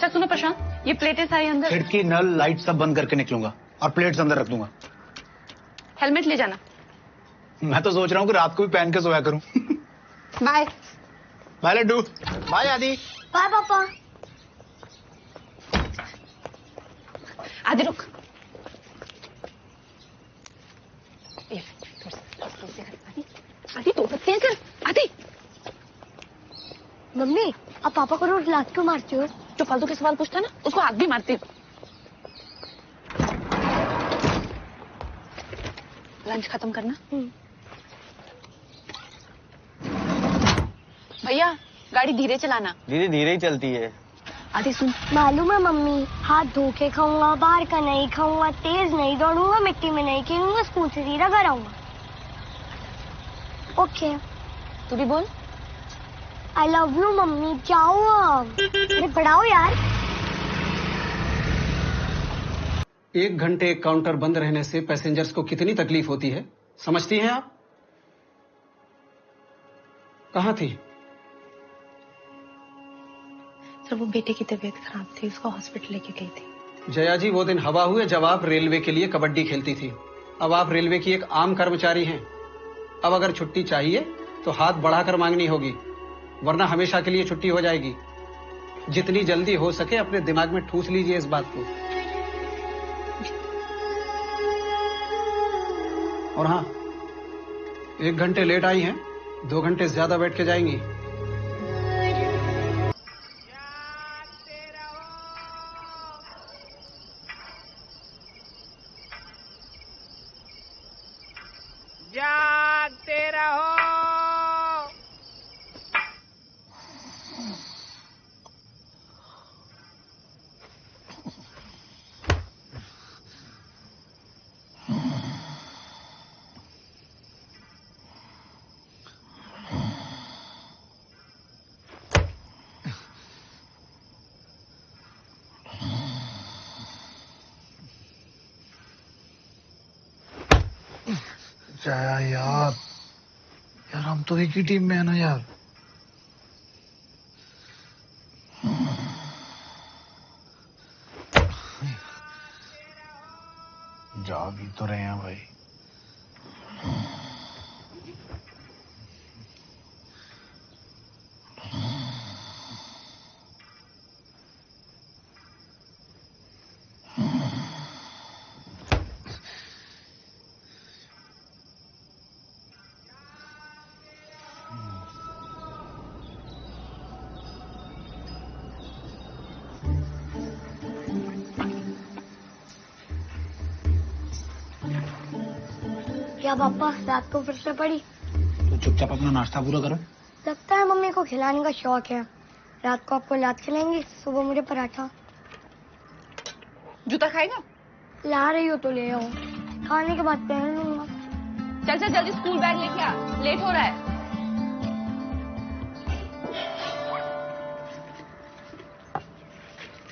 अच्छा सुनो प्रशांत, ये प्लेटें सारी अंदर। खिड़की नल लाइट सब बंद करके निकलूंगा और प्लेट्स अंदर रख दूंगा। हेलमेट ले जाना। मैं तो सोच रहा हूँ कि रात को भी पहन के सोया करूं। बाय। बाय लड्डू। बाय आदि। बाय पापा। आदि रुक। आदि तो सकते हैं सर। आदि मम्मी आप पापा को रोज लात क्यों मारती हो? जो फालतू के सवाल पूछता है ना उसको हाथ भी मारती हूँ। लंच खत्म करना। भैया गाड़ी धीरे चलाना। धीरे धीरे ही चलती है। आदि सुन। मालूम है मम्मी, हाथ धो के खाऊंगा, बाहर का नहीं खाऊंगा, तेज नहीं दौड़ूंगा, मिट्टी में नहीं खेलूंगा, स्कूल से सीधा घर आऊंगा। ओके। तू भी बोल। I love you mummy. जाओ अब। अरे बढ़ाओ यार। 1 घंटे एक काउंटर बंद रहने से पैसेंजर्स को कितनी तकलीफ होती है, समझती हैं आप? कहाँ थी? सर वो बेटे की तबीयत खराब थी, उसको हॉस्पिटल लेके गई थी। जया जी वो दिन हवा हुए जब आप रेलवे के लिए कबड्डी खेलती थी। अब आप रेलवे की एक आम कर्मचारी हैं। अब अगर छुट्टी चाहिए तो हाथ बढ़ाकर मांगनी होगी, वरना हमेशा के लिए छुट्टी हो जाएगी। जितनी जल्दी हो सके अपने दिमाग में ठूस लीजिए इस बात को। और हाँ, 1 घंटे लेट आई हैं, 2 घंटे ज्यादा बैठ के जाएंगी। जागते रहो। जया यार, हम तो एक ही टीम में है ना यार। जा भी तो रहे हैं भाई। क्या पापा रात को फिर से पड़ी? तो चुपचाप अपना नाश्ता पूरा करो। लगता है मम्मी को खिलाने का शौक है। रात को आपको लात खिलाएंगी, सुबह मुझे पराठा। जूता खाएगा? ला रही हो तो ले आओ, खाने के बाद पहन लूंगा। चल चल जल्दी स्कूल बैग लेके आ, लेट हो रहा है।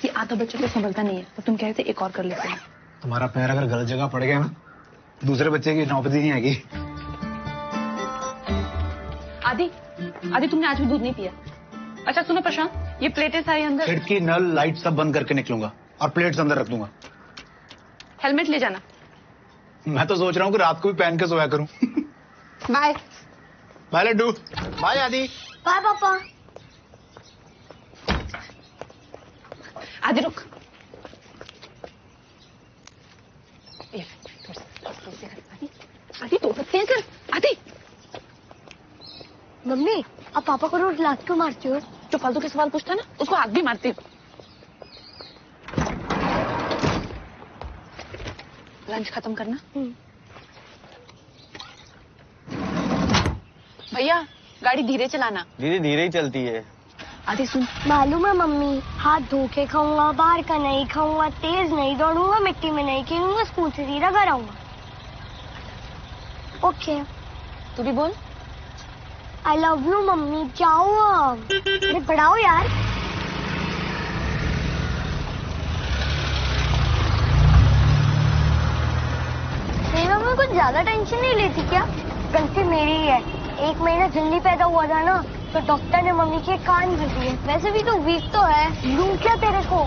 ये आधा बच्चे को समझता नहीं है, तो तुम कहते एक और कर लेते हैं। तुम्हारा पैर अगर गलत जगह पड़ गया ना, दूसरे बच्चे की नौबत ही नहीं आएगी। आदि तुमने आज भी दूध नहीं पिया। अच्छा सुनो प्रशांत, ये प्लेटें सारी अंदर। खिड़की नल लाइट सब बंद करके निकलूंगा और प्लेट्स अंदर रख दूंगा। हेलमेट ले जाना। मैं तो सोच रहा हूँ कि रात को भी पहन के सोया करूं। बाय। बाय लड्डू। बाय आदि। बाय पापा। आदि रुक। आदि तो सकते हैं सर। आदि मम्मी आप पापा को रोज लात क्यों मारती हो? जो फालतू के सवाल पूछता है ना उसको हाथ भी मारती हूँ। लंच खत्म करना। भैया गाड़ी धीरे चलाना। धीरे धीरे ही चलती है। आदि सुन। मालूम है मम्मी, हाथ धो के खाऊंगा, बाहर का नहीं खाऊंगा, तेज नहीं दौड़ूंगा, मिट्टी में नहीं खेलूंगा, स्कूल से सीधा घर आऊंगा। ओके। तू भी बोल। I love you mummy. जाओ अब। अरे बढ़ाओ यार। नहीं मम्मी कुछ ज्यादा टेंशन नहीं लेती क्या? गलती मेरी ही है। 1 महीना जल्दी पैदा हुआ था ना, तो डॉक्टर ने मम्मी के कान भर दिए। वैसे भी तो वीक तो है, लूं क्या तेरे को?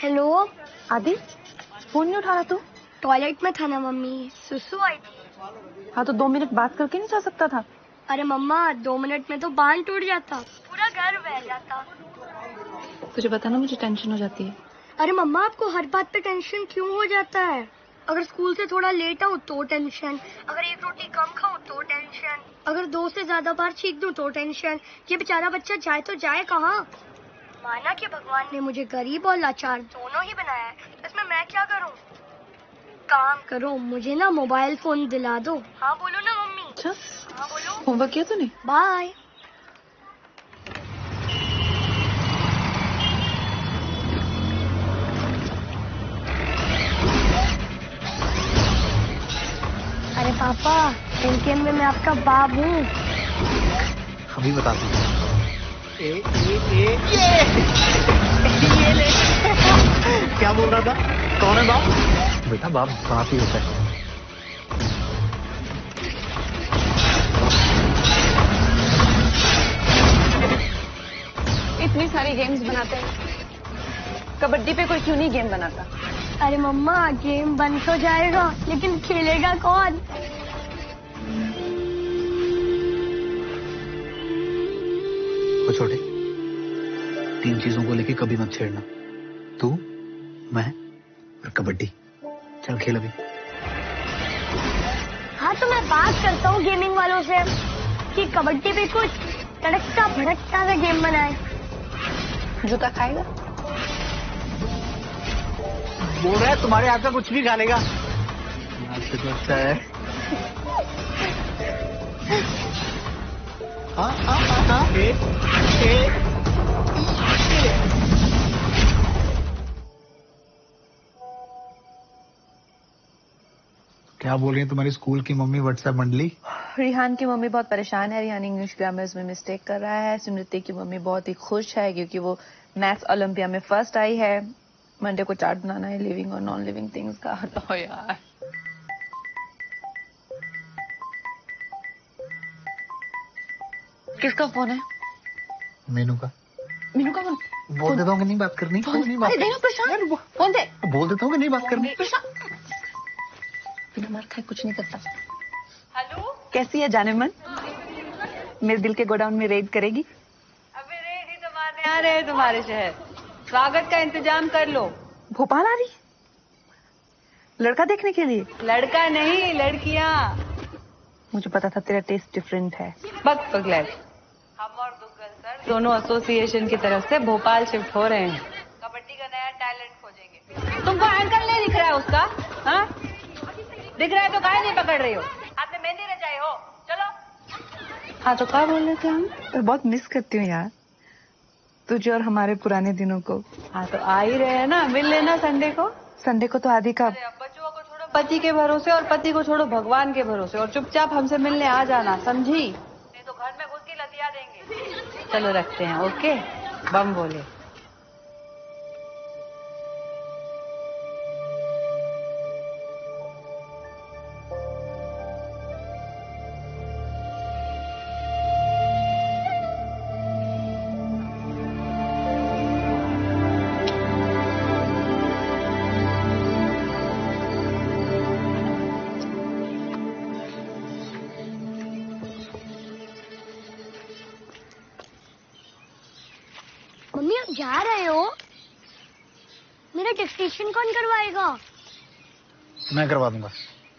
हेलो आदि, फोन नहीं उठा रहा तू? टॉयलेट में था ना मम्मी, सुसु आई थी। हाँ तो 2 मिनट बात करके नहीं जा सकता था? अरे मम्मा 2 मिनट में तो बांध टूट जाता, पूरा घर बह जाता। तुझे पता ना मुझे टेंशन हो जाती है। अरे मम्मा आपको हर बात पे टेंशन क्यों हो जाता है? अगर स्कूल से थोड़ा लेट आऊँ तो टेंशन, अगर 1 रोटी कम खाऊं तो टेंशन, अगर 2 से ज्यादा बार छींक दूं तो टेंशन। ये बेचारा बच्चा जाए तो जाए कहाँ? माना कि भगवान ने मुझे गरीब और लाचार दोनों ही बनाया है, इसमें मैं क्या करूँ? काम करो, मुझे ना मोबाइल फोन दिला दो। हाँ बोलो ना मम्मी। अच्छा, हाँ बोलो। होमवर्क किया तूने? बाय। अरे पापा, एलकेएम में मैं आपका बाप हूँ। अभी बताता हूँ। ये ले। क्या बोल रहा था? कौन है बाप? बेटा बाप बाप ही होता है। इतनी सारी गेम्स बनाते हैं, कबड्डी पे कोई क्यों नहीं गेम बनाता? अरे मम्मा गेम बन तो जाएगा, लेकिन खेलेगा कौन? वो छोटे, 3 चीजों को लेके कभी मत छेड़ना। तू, मैं और कबड्डी। चल खेल अभी। हाँ तो मैं बात करता हूँ गेमिंग वालों से कि कबड्डी पे कुछ तड़कता भड़कता सा गेम बनाए। जूता खाएगा? बोल रहा है तुम्हारे हाथ का कुछ भी खा लेगा। अच्छा है। हाँ। क्या बोल रही है तुम्हारी स्कूल की मम्मी व्हाट्सएप मंडली? रिहान की मम्मी बहुत परेशान है। रिहान इंग्लिश ग्रामर्स में मिस्टेक कर रहा है। स्मृति की मम्मी बहुत ही खुश है क्योंकि वो मैथ्स ओलंपिया में फर्स्ट आई है। मंडे को चार्ट बनाना है लिविंग और नॉन लिविंग थिंग्स का। तो यार किसका फोन है? मीनू का। मीनू का फोन? बोल देता हूँ कि नहीं बात करनी। नहीं बात अरे प्रशांत, फोन दे। बोल देता हूँ कि नहीं बात करनी। प्रशांत बिना मार खाए कुछ नहीं करता। हेलो, कैसी है जाने मन? मेरे दिल के गोडाउन में रेड करेगी? अभी रेड ही तो मारने आ रहे हैं तुम्हारे शहर। स्वागत का इंतजाम कर लो। भोपाल आ रही? लड़का देखने के लिए? लड़का नहीं, लड़कियां। मुझे पता था तेरा टेस्ट डिफरेंट है। बक पगलैट। हम और दुग्गल सर दोनों एसोसिएशन की तरफ से भोपाल शिफ्ट हो रहे हैं। कबड्डी का नया टैलेंट खोजेंगे। तुमको एंकल नहीं दिख रहा है उसका? हाँ दिख रहा है तो काहे नहीं पकड़ रही हो? हाथ में मेहंदी रचाई हो? चलो। हाँ तो क्या बोल रहे थे हम? तो बहुत मिस करती हूँ यार तुझे और हमारे पुराने दिनों को। हाँ तो आ ही रहे हैं ना, मिल लेना संडे को। संडे को तो आदि का बच्चों को छोड़ो पति के भरोसे और पति को छोड़ो भगवान के भरोसे और चुपचाप हमसे मिलने आ जाना, समझी? नहीं तो घर में घुस के लतिया देंगे। चलो रखते हैं, ओके? बम बोले। मम्मी आप जा रहे हो? मेरा टेस्टेशन कौन करवाएगा? मैं करवा दूंगा।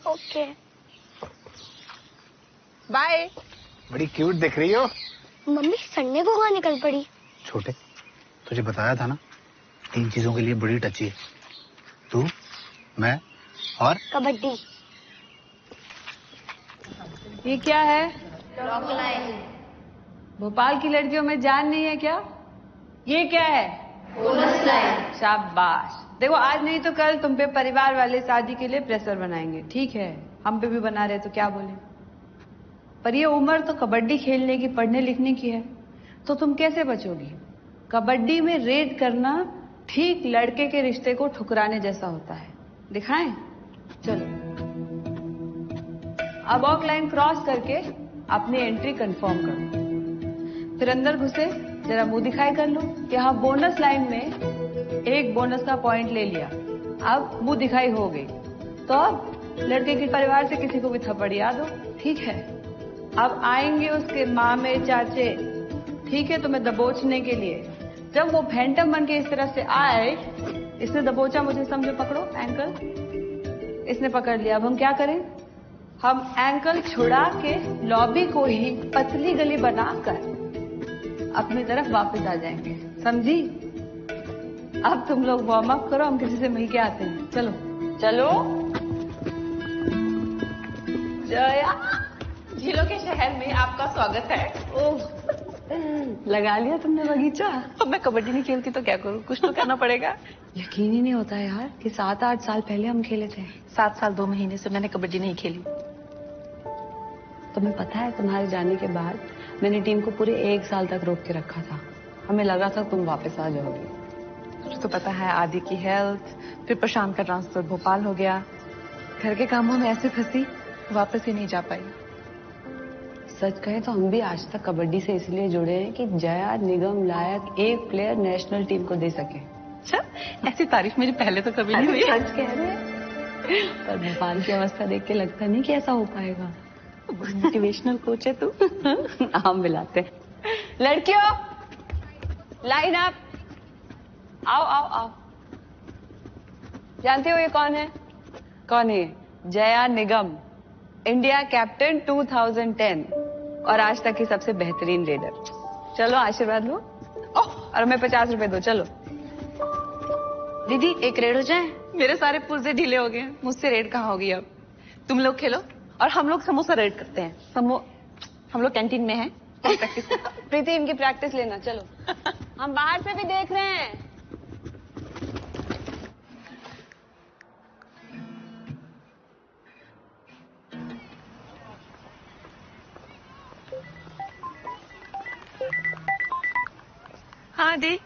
Okay bye. बड़ी क्यूट दिख रही हो। मम्मी संडे को कहाँ निकल पड़ी? छोटे, तुझे बताया था ना 3 चीजों के लिए बड़ी टची है। तू, मैं और कबड्डी। ये क्या है? भोपाल की लड़कियों में जान नहीं है क्या? ये क्या है? Bonus line. शाबाश। देखो आज नहीं तो कल तुम पे परिवार वाले शादी के लिए प्रेशर बनाएंगे, ठीक है? हम पे भी बना रहे तो क्या बोले? पर ये उम्र तो कबड्डी खेलने की, पढ़ने लिखने की है, तो तुम कैसे बचोगी? कबड्डी में रेड करना ठीक लड़के के रिश्ते को ठुकराने जैसा होता है। दिखाएं? चलो अब ऑक लाइन क्रॉस करके अपनी एंट्री कंफर्म करो, फिर अंदर घुसे जरा मुंह दिखाई कर लो। यहाँ बोनस लाइन में एक बोनस का पॉइंट ले लिया, अब मुंह दिखाई हो गई, तो अब लड़के के परिवार से किसी को भी थप्पड़ याद हो, ठीक है। अब आएंगे उसके मामे चाचे, ठीक है, तुम्हें दबोचने के लिए। जब वो फैंटम बन के इस तरह से आए, इसने दबोचा मुझे, समझो, पकड़ो एंकल, इसने पकड़ लिया। अब हम क्या करें? हम एंकल छुड़ा के लॉबी को ही पतली गली बनाकर अपनी तरफ वापस आ जाएंगे, समझी? अब तुम लोग वार्म अप करो, हम किसी से मिल के आते हैं। चलो चलो। जया, झीलों के शहर में आपका स्वागत है। ओह, लगा लिया तुमने बगीचा। अब मैं कबड्डी नहीं खेलती तो क्या करूं, कुछ तो करना पड़ेगा। यकीन ही नहीं होता यार कि 7-8 साल पहले हम खेले थे। 7 साल 2 महीने से मैंने कबड्डी नहीं खेली। तुम्हें पता है, तुम्हारे जाने के बाद मैंने टीम को पूरे 1 साल तक रोक के रखा था। हमें लगा था तुम वापस आ जाओगी। तुझे तो पता है, आदि की हेल्थ, फिर प्रशांत का ट्रांसफर भोपाल हो गया, घर के कामों में ऐसे फंसी, वापस ही नहीं जा पाई। सच कहे तो हम भी आज तक कबड्डी से इसलिए जुड़े हैं कि जया निगम लायक एक प्लेयर नेशनल टीम को दे सके। अच्छा, ऐसी तारीफ मेरी पहले तो कभी नहीं हुई। सच कह रहे हैं। पर भोपाल की अवस्था देख के लगता नहीं कि ऐसा हो पाएगा। मोटिवेशनल कोच है तू। हम मिलाते हैं। लड़कियों, लाइन अप, आओ आओ आओ। जानते हो ये कौन है? कौन है? जया निगम, इंडिया कैप्टन 2010 और आज तक की सबसे बेहतरीन लीडर। चलो आशीर्वाद लो। और हमें 50 रुपए दो। चलो दीदी, एक रेड हो जाए। मेरे सारे पुर्जे ढीले हो गए, मुझसे रेड कहाँ होगी अब। तुम लोग खेलो और हम लोग समोसा रेड करते हैं। हम लोग कैंटीन में हैं, प्रैक्टिस। प्रीति, इनकी प्रैक्टिस लेना। चलो। हम बाहर से भी देख रहे हैं। हाँ दी।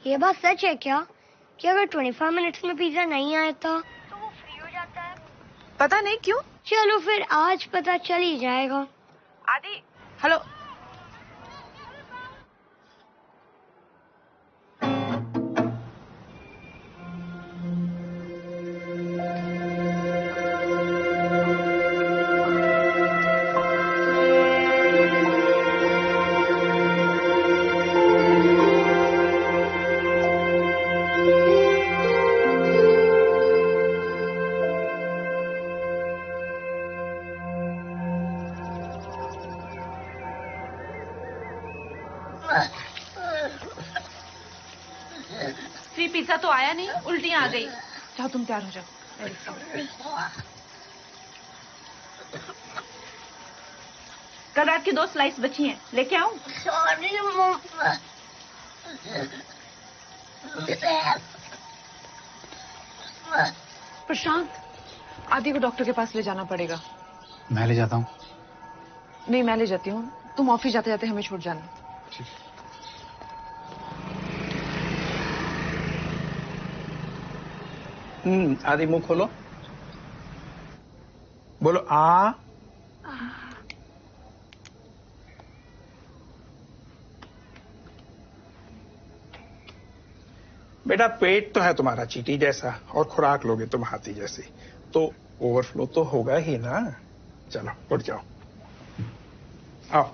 ये बात सच है क्या कि अगर 25 मिनट्स में पिज्जा नहीं आया था तो वो फ्री हो जाता है? पता नहीं क्यों। चलो फिर आज पता चल ही जाएगा। आदि, हेलो। फ्री पिज्जा तो आया नहीं, उल्टियां आ गई। जाओ तुम तैयार हो जाओ। कल रात की 2 स्लाइस बची हैं, लेके आऊं? सॉरी मम्मा। प्रशांत, आदि को डॉक्टर के पास ले जाना पड़ेगा। मैं ले जाता हूँ। नहीं, मैं ले जाती हूँ, तुम ऑफिस जाते जाते हमें छोड़ जाना। आदि मुंह खोलो, बोलो आ। बेटा, पेट तो है तुम्हारा चींटी जैसा और खुराक लोगे तुम हाथी जैसी, तो ओवरफ्लो तो होगा ही ना। चलो उठ जाओ, आओ।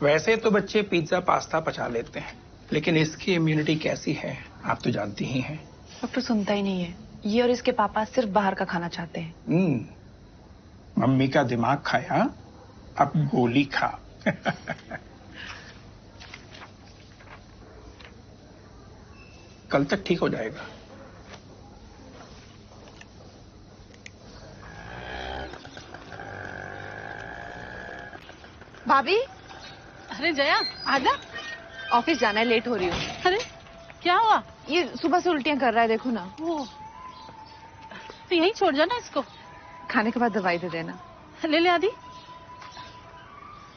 वैसे तो बच्चे पिज्जा पास्ता पचा लेते हैं, लेकिन इसकी इम्यूनिटी कैसी है आप तो जानती ही हैं। डॉक्टर सुनता ही नहीं है। ये और इसके पापा सिर्फ बाहर का खाना चाहते हैं। मम्मी का दिमाग खाया, अब गोली खा। कल तक ठीक हो जाएगा। भाभी, अरे जया, आजा, ऑफिस जाना है, लेट हो रही हूँ। अरे क्या हुआ? ये सुबह से उल्टियां कर रहा है, देखो ना। वो तो यहीं छोड़ जाना इसको, खाने के बाद दवाई दे देना। ले ले आदि।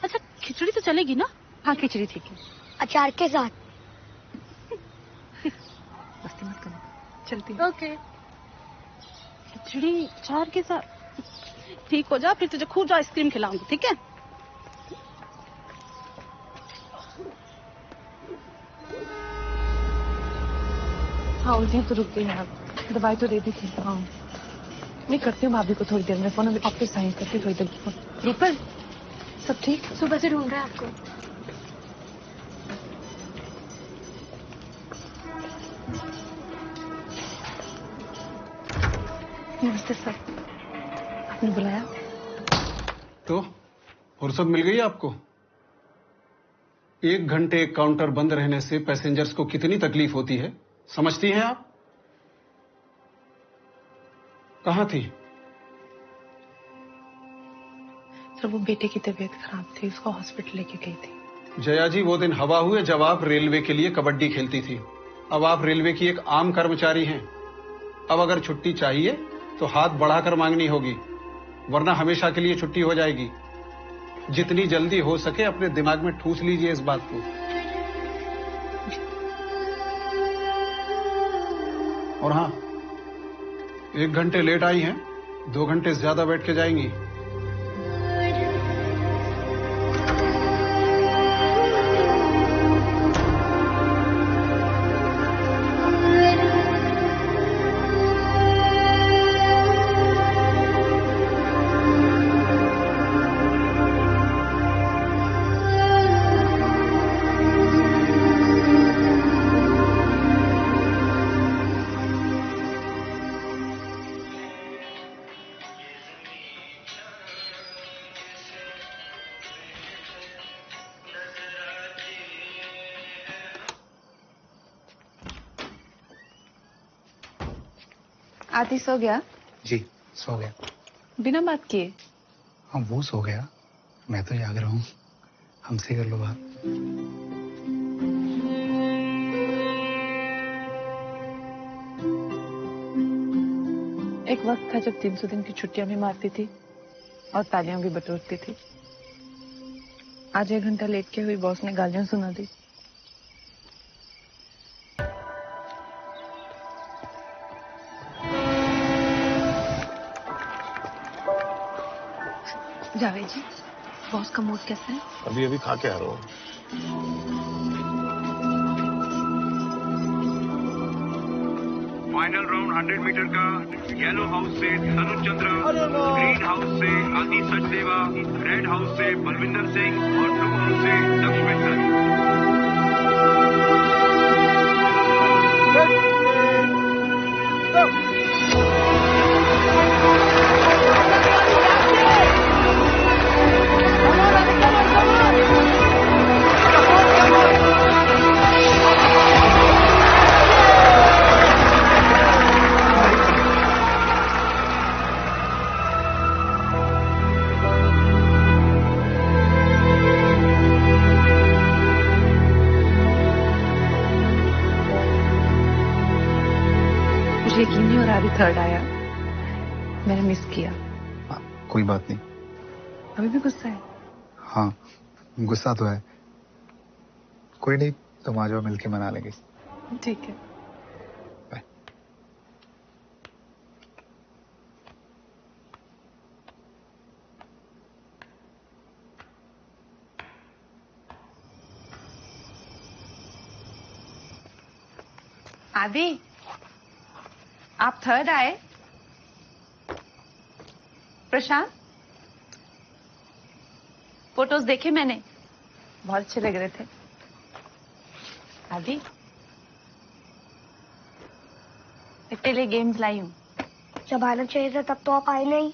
अच्छा, खिचड़ी तो चलेगी ना? हाँ, खिचड़ी ठीक है। अचार के साथ। मस्ती मत करो, चलती हूँ। ओके। खिचड़ी चार के साथ ठीक हो जा, फिर तुझे खूब आइसक्रीम खिलाऊंगी, ठीक है? हाँ उसी तो रुक गई आप, दवाई तो दे दी थी। हाँ मैं करती हूँ भाभी को थोड़ी देर में फोन, अभी ऑफिस साइन करती थोड़ी देर फोन। दीपल सब ठीक? सुबह से ढूंढ रहा है आपको। नमस्ते सर, आपने बुलाया? तो फुर्सत मिल गई आपको? 1 घंटे काउंटर बंद रहने से पैसेंजर्स को कितनी तकलीफ होती है, समझती हैं आप? कहां थी? सर वो बेटे की तबीयत खराब थी, उसको हॉस्पिटल लेके गई थी। जया जी, वो दिन हवा हुए जब आप रेलवे के लिए कबड्डी खेलती थी। अब आप रेलवे की एक आम कर्मचारी हैं। अब अगर छुट्टी चाहिए तो हाथ बढ़ाकर मांगनी होगी, वरना हमेशा के लिए छुट्टी हो जाएगी। जितनी जल्दी हो सके अपने दिमाग में ठूस लीजिए इस बात को। और हाँ, 1 घंटे लेट आई हैं, 2 घंटे ज्यादा बैठ के जाएंगी। आदि सो गया? जी सो गया। बिना बात किए? हाँ वो सो गया, मैं तो जाग रहा हूँ। हमसे कर लो बात। एक वक्त था जब 300 दिन की छुट्टियां भी मारती थी और तालियां भी बटोरती थी। आज 1 घंटा लेट के हुई बॉस ने गालियां सुना दी। जावेद जी, बॉस का मूड कैसा है? अभी अभी खा के आ रहा हूँ। फाइनल राउंड 100 मीटर का येलो हाउस से तनुज चंद्र, ग्रीन हाउस से आदि सचदेवा, रेड हाउस से बलविंदर सिंह और ब्लू हाउस से लक्ष्मण। यकीन नहीं हो रहा अभी थर्ड आया, मैंने मिस किया। कोई बात नहीं। अभी भी गुस्सा है? हाँ गुस्सा तो है, कोई नहीं, तुम आ जाओ, मिलके मना लेंगे। ठीक है। बाय। आदि, आप थर्ड आए? प्रशांत, फोटोज देखे मैंने, बहुत अच्छे लग रहे थे। आदि, इतने लिए गेम्स लाई हूँ। जब आना चाहिए था तब तो आप आए नहीं।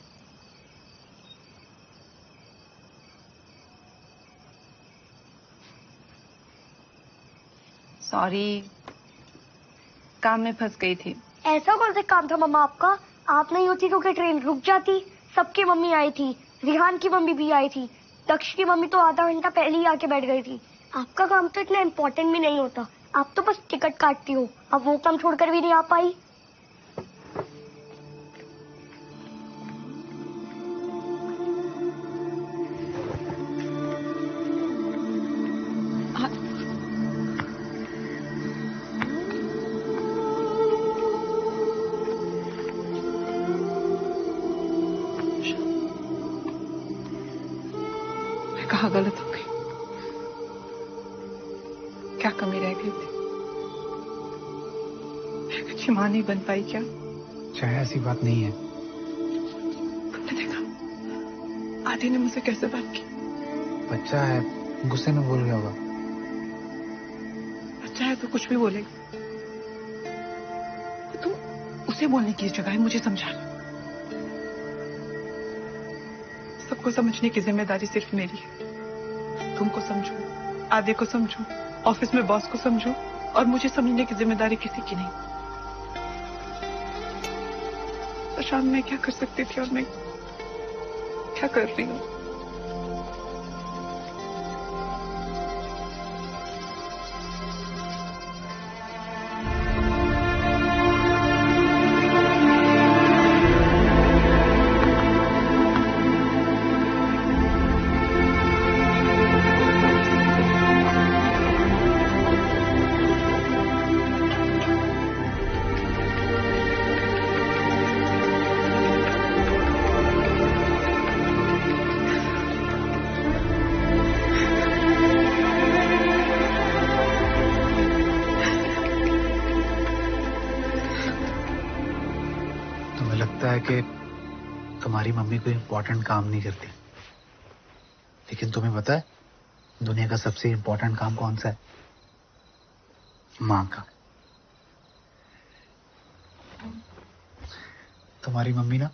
सॉरी, काम में फंस गई थी। ऐसा कौन सा काम था मम्मा आपका? आप नहीं होती तो क्या ट्रेन रुक जाती? सबकी मम्मी आई थी, रिहान की मम्मी भी आई थी, दक्ष की मम्मी तो आधा घंटा पहले ही आके बैठ गई थी। आपका काम तो इतना इम्पोर्टेंट भी नहीं होता, आप तो बस टिकट काटती हो। अब वो काम छोड़कर भी नहीं आ पाई। कहाँ गलत हो गई? क्या कमी रह गई थी? की माँ नहीं बन पाई क्या? चाहे ऐसी बात नहीं है। तुमने देखा आदि ने मुझसे कैसे बात की? बच्चा है, गुस्से में बोल गया होगा। बच्चा है तो कुछ भी बोलेगा। तुम उसे बोलने की जगह मुझे समझा। सबको समझने की जिम्मेदारी सिर्फ मेरी है। तुमको समझो, आदि को समझो, ऑफिस में बॉस को समझो, और मुझे समझने की जिम्मेदारी किसी की नहीं। प्रशांत, मैं क्या कर सकती थी और मैं क्या कर रही हूँ? लगता है कि तुम्हारी मम्मी कोई इंपॉर्टेंट काम नहीं करती, लेकिन तुम्हें पता है दुनिया का सबसे इंपॉर्टेंट काम कौन सा है? माँ का। तुम्हारी मम्मी ना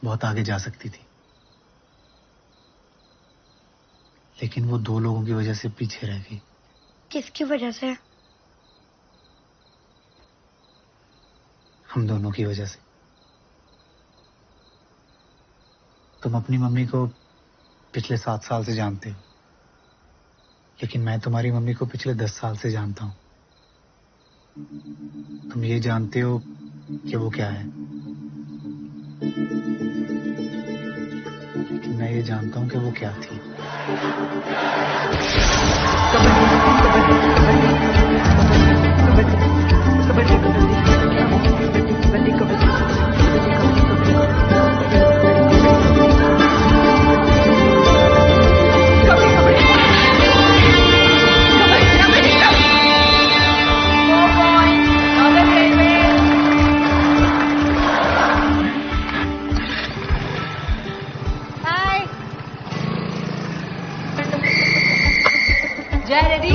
बहुत आगे जा सकती थी, लेकिन वो 2 लोगों की वजह से पीछे रह गई। किसकी वजह से? हम दोनों की वजह से। तुम अपनी मम्मी को पिछले 7 साल से जानते हो, लेकिन मैं तुम्हारी मम्मी को पिछले 10 साल से जानता हूं। तुम ये जानते हो कि वो क्या है, लेकिन मैं ये जानता हूं कि वो क्या थी। जय रेडी?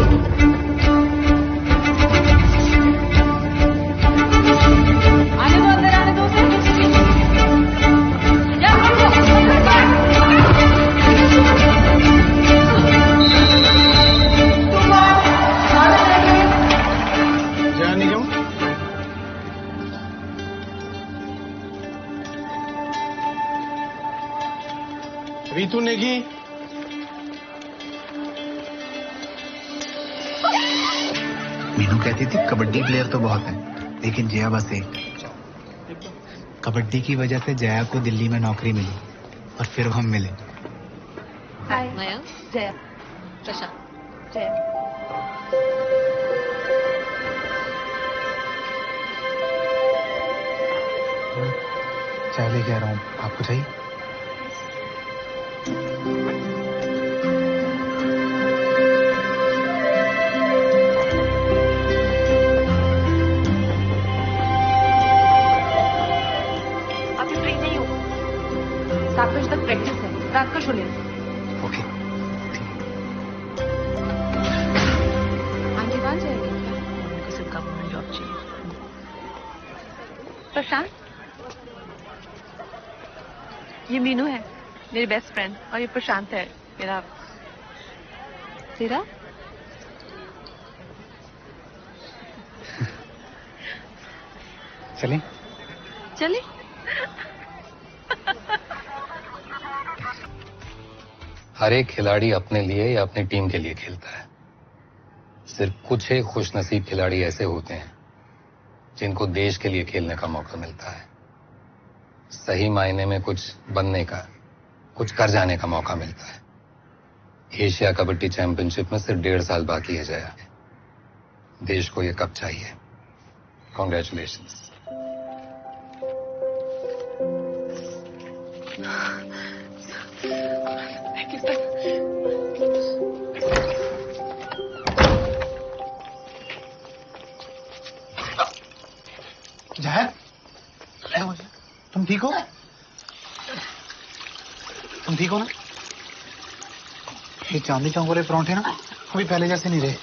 आने दो, अंदर आने दो। जाने क्यों? रीतू नेगी, मीनू कहती थी कबड्डी प्लेयर तो बहुत है, लेकिन जया बस एक। कबड्डी की वजह से जया को दिल्ली में नौकरी मिली और फिर हम मिले। हाय मयंक, जया, प्रशांत, जया। चाय लेके आ रहा हूँ, आपको चाहिए? अभी फ्री नहीं हूँ, 7 बजे तक प्रैक्टिस है, रात को शुरू। ओके। आंटी कहाँ जाएगी? उनको सिर्फ गवर्नमेंट जॉब चाहिए। प्रशांत, ये मीनू है, मेरी बेस्ट फ्रेंड, और ये प्रशांत है, मेरा। तेरा? चलें? चले। हर एक खिलाड़ी अपने लिए या अपनी टीम के लिए खेलता है। सिर्फ कुछ ही खुशनसीब खिलाड़ी ऐसे होते हैं जिनको देश के लिए खेलने का मौका मिलता है, सही मायने में कुछ बनने का, कुछ कर जाने का मौका मिलता है। एशिया कबड्डी चैंपियनशिप में सिर्फ 1.5 साल बाकी है जया। देश को ये कप चाहिए। कॉन्ग्रेचुलेशंस। तुम ठीक हो ना? ये चांदी चौक वाले परांठे ना अभी पहले जैसे नहीं रहे।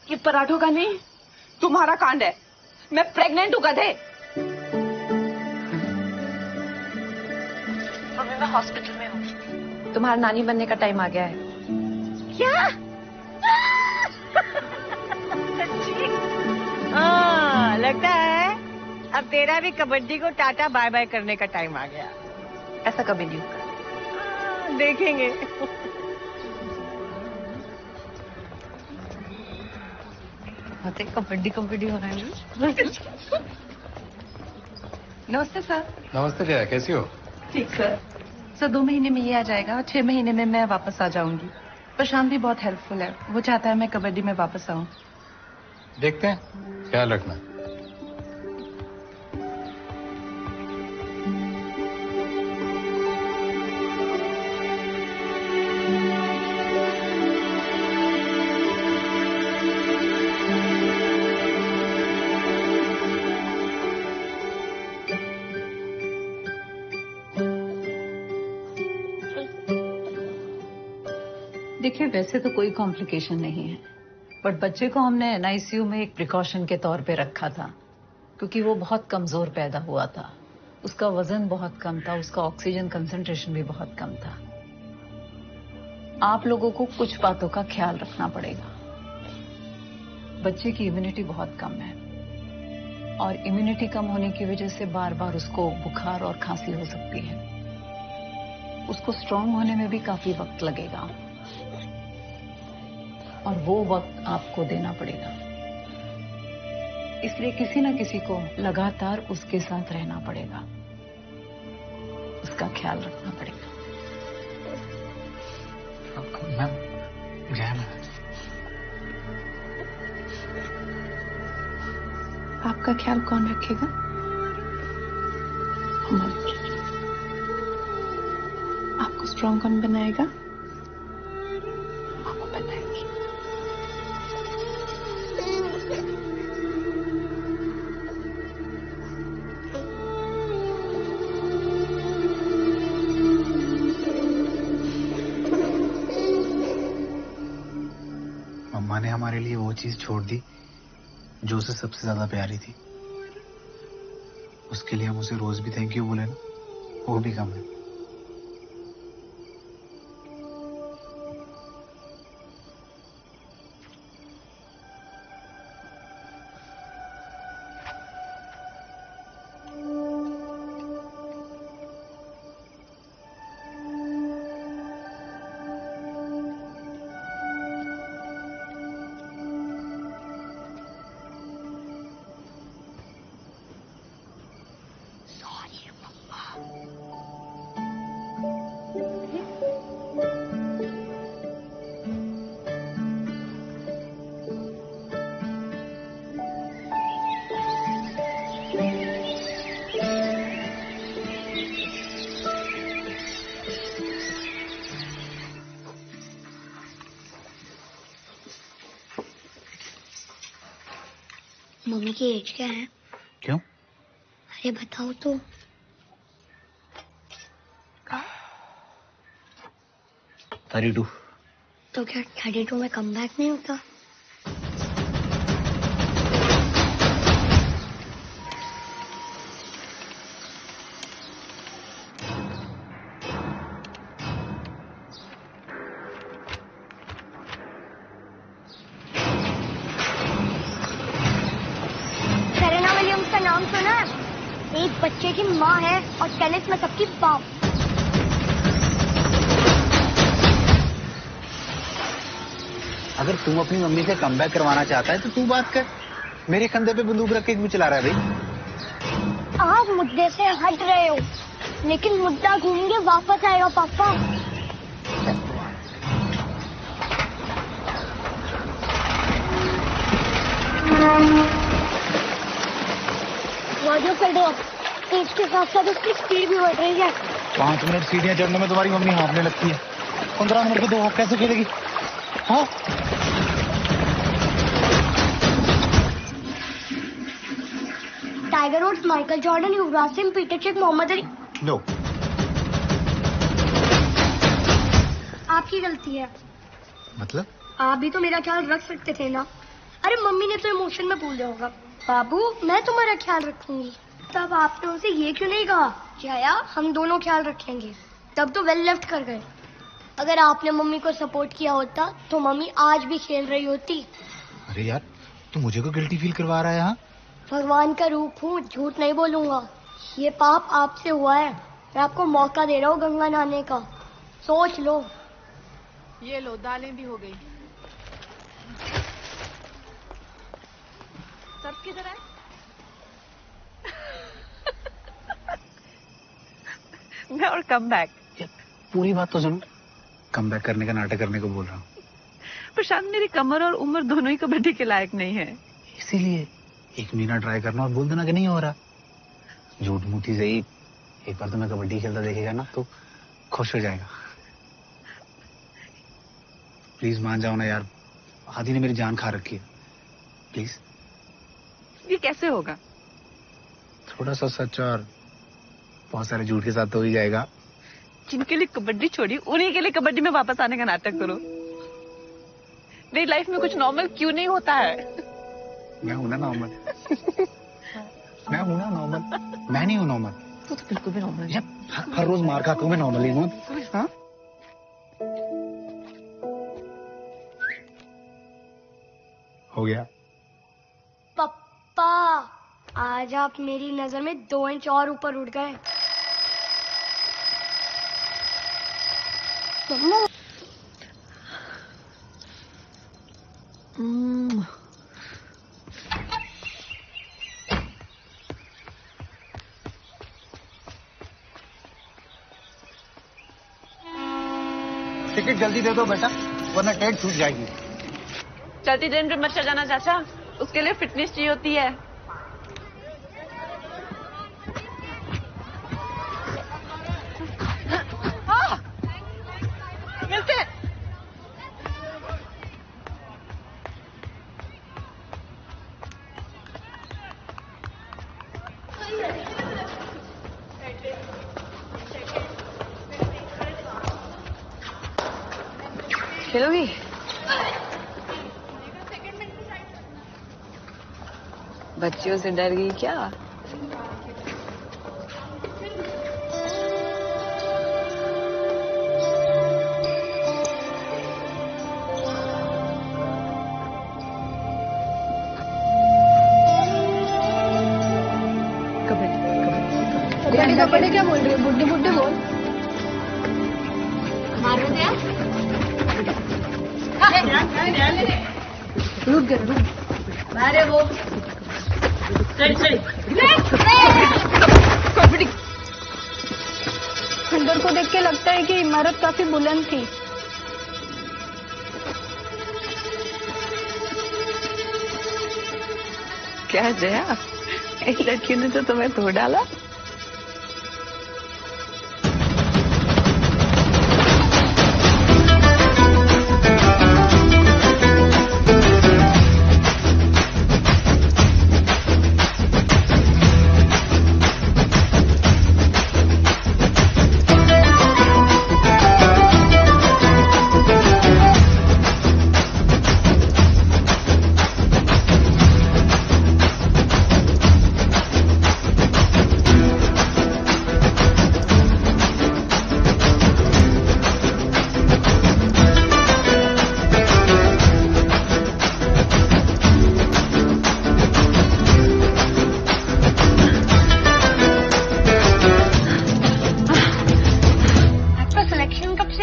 ये पराठों का नहीं, तुम्हारा कांड है। मैं प्रेग्नेंट हूँ गधे। मम्मी मैं हॉस्पिटल में हूँ, तुम्हारा नानी बनने का टाइम आ गया है। क्या? हाँ, लगता है अब तेरा भी कबड्डी को टाटा बाय बाय करने का टाइम आ गया। ऐसा कभी नहीं होगा। देखेंगे। कबड्डी कबड्डी हो रहा है। नमस्ते सर। नमस्ते जया, कैसी हो? ठीक सर 2 महीने में ये आ जाएगा और 6 महीने में मैं वापस आ जाऊंगी। प्रशांत भी बहुत हेल्पफुल है, वो चाहता है मैं कबड्डी में वापस आऊं। देखते हैं, ख्याल रखना। देखिए वैसे तो कोई कॉम्प्लिकेशन नहीं है, बट बच्चे को हमने एनआईसीयू में एक प्रिकॉशन के तौर पे रखा था क्योंकि वो बहुत कमजोर पैदा हुआ था। उसका वजन बहुत कम था, उसका ऑक्सीजन कंसंट्रेशन भी बहुत कम था। आप लोगों को कुछ बातों का ख्याल रखना पड़ेगा। बच्चे की इम्यूनिटी बहुत कम है और इम्यूनिटी कम होने की वजह से बार बार उसको बुखार और खांसी हो सकती है। उसको स्ट्रांग होने में भी काफी वक्त लगेगा और वो वक्त आपको देना पड़ेगा। इसलिए किसी न किसी को लगातार उसके साथ रहना पड़ेगा, उसका ख्याल रखना पड़ेगा। मैम, जय मैम। आपका ख्याल कौन रखेगा? आपको स्ट्रांग कौन बनाएगा? आपको बनाएगी। मम्मा ने हमारे लिए वो चीज छोड़ दी जो उसे सबसे ज्यादा प्यारी थी। उसके लिए हम उसे रोज भी थैंक यू बोले ना, वो भी कम है। मम्मी की एज क्या है? क्यों? अरे बताओ तो। 32। तो क्या 32 में कम बैक नहीं होता? सेरेना विलियम्स का नाम सुना है? एक बच्चे की माँ है और टेनिस में सबकी बाप। अगर तुम अपनी मम्मी से कमबैक करवाना चाहता है तो तू बात कर। मेरे कंधे पे बंदूक रख के क्यों चला रहा है भाई? आप मुद्दे से हट रहे हो, लेकिन मुद्दा घूम के वापस आएगा पापा। कर दो, तेज के साथ साथ उसकी स्पीड भी बढ़ रही है। 5 मिनट सीढ़ियां चढ़ने में तुम्हारी मम्मी हाँफने लगती है। 15 मिनट के 2 हॉक कैसे खेलेगी? हाँ, Tiger Woods, Michael Jordan, Yuvraj Singh, Peter Cech, Muhammad Ali no. आपकी गलती है। मतलब? आप भी तो मेरा ख्याल रख सकते थे ना। अरे मम्मी ने तो इमोशन में भूल होगा। बाबू मैं तुम्हारा ख्याल रखूंगी। तब आपने उसे ये क्यों नहीं कहा जया हम दोनों ख्याल रखेंगे? तब तो वेल लेफ्ट कर गए। अगर आपने मम्मी को सपोर्ट किया होता तो मम्मी आज भी खेल रही होती। अरे यार तू मुझे को गिल्टी फील करवा रहा है। हाँ भगवान का रूप हूँ, झूठ नहीं बोलूंगा। ये पाप आपसे हुआ है। मैं आपको मौका दे रहा हूँ गंगा नहाने का, सोच लो। ये लो दालें भी हो गई। सब किधर है? मैं और कम बैक। पूरी बात तो सुनो। कम बैक करने का नाटक करने को बोल रहा हूँ। प्रशांत मेरी कमर और उम्र दोनों ही कबड्डी के लायक नहीं है। इसीलिए 1 महीना ट्राई करना और बोल देना कि नहीं हो रहा। झूठ मूठी सही, एक बार तो मैं कबड्डी खेलता देखेगा ना तो खुश हो जाएगा। प्लीज मान जाओ ना यार, आदि ने मेरी जान खा रखी है। प्लीज। ये कैसे होगा? थोड़ा सा सच और बहुत सारे झूठ के साथ तो ही जाएगा। जिनके लिए कबड्डी छोड़ी उन्हीं के लिए कबड्डी में वापस आने का नाटक करो। मेरी लाइफ में कुछ नॉर्मल क्यों नहीं होता है? मैं हूं ना नॉर्मल। मैं हूं ना नॉर्मल। मैं नहीं हूं नॉर्मल। तू तो बिल्कुल भी नॉर्मल है। हर रोज मार खाता हूं मैं नॉर्मल ही हूं। हाँ? हो गया। पप्पा आज आप मेरी नजर में 2 इंच और ऊपर उठ गए। टिकट जल्दी दे दो बेटा, वरना ट्रेन छूट जाएगी। चलती ट्रेन पे मत चढ़ जाना चाचा, उसके लिए फिटनेस चाहिए होती है। मिलते हैं। खेलोगी? बच्चियों से डर गई क्या? कबड्डी क्या बोल रही है? बुड्ढे बुड्ढे बोल। मारो दिया? रुक गए रुक। मारे वो। खंडर को देख के लगता है कि इमारत काफी बुलंद थी। क्या जया, एक लड़की ने तो तुम्हें धो डाला।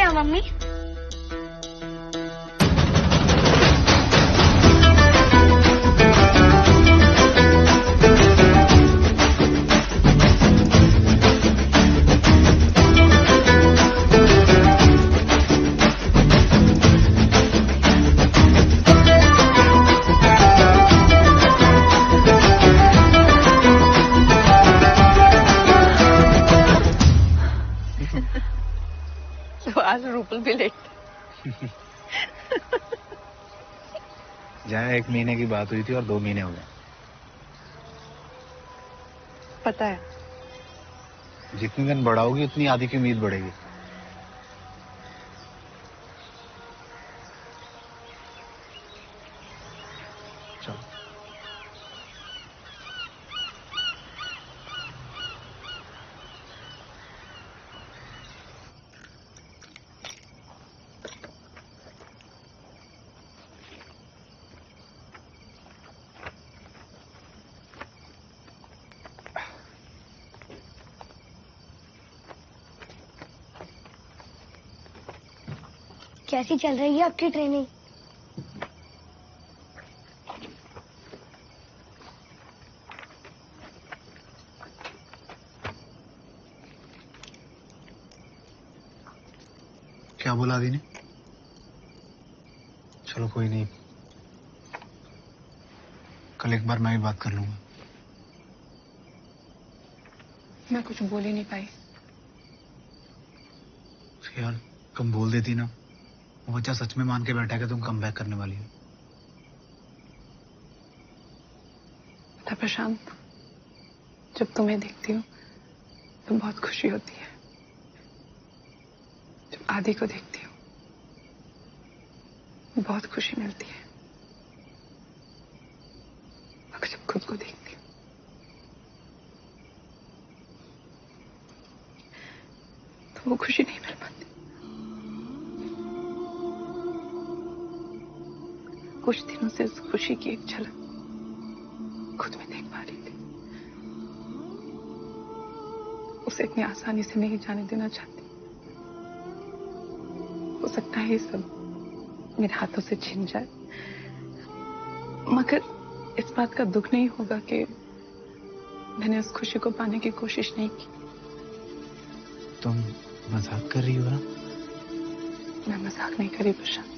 मम्मी तो आज रूपल भी लेट। जहाँ 1 महीने की बात हुई थी और 2 महीने हो गए। पता है जितनी दिन बढ़ाओगी उतनी आधी की उम्मीद बढ़ेगी। चलो। कैसी चल रही है आपकी ट्रेनिंग? क्या बोला आदि ने? चलो कोई नहीं, कल एक बार मैं भी बात कर लूंगा। मैं कुछ बोल ही नहीं पाई। यार तुम बोल देती ना, वो बच्चा सच में मान के बैठा है कि तुम कम बैक करने वाली हो। पता प्रशांत, जब तुम्हें देखती हूँ तो बहुत खुशी होती है। जब आदि को देखती हूँ बहुत खुशी मिलती है। मगर जब खुद को देखती हूँ तो वो खुशी नहीं मिल पाती। कुछ दिनों से उस खुशी की एक झलक खुद में देख पा रही थी। उसे इतनी आसानी से नहीं जाने देना चाहती। हो सकता है ये सब मेरे हाथों से छिन जाए, मगर इस बात का दुख नहीं होगा कि मैंने उस खुशी को पाने की कोशिश नहीं की। तुम मजाक कर रही हो ना? मैं मजाक नहीं कर रही प्रशांत।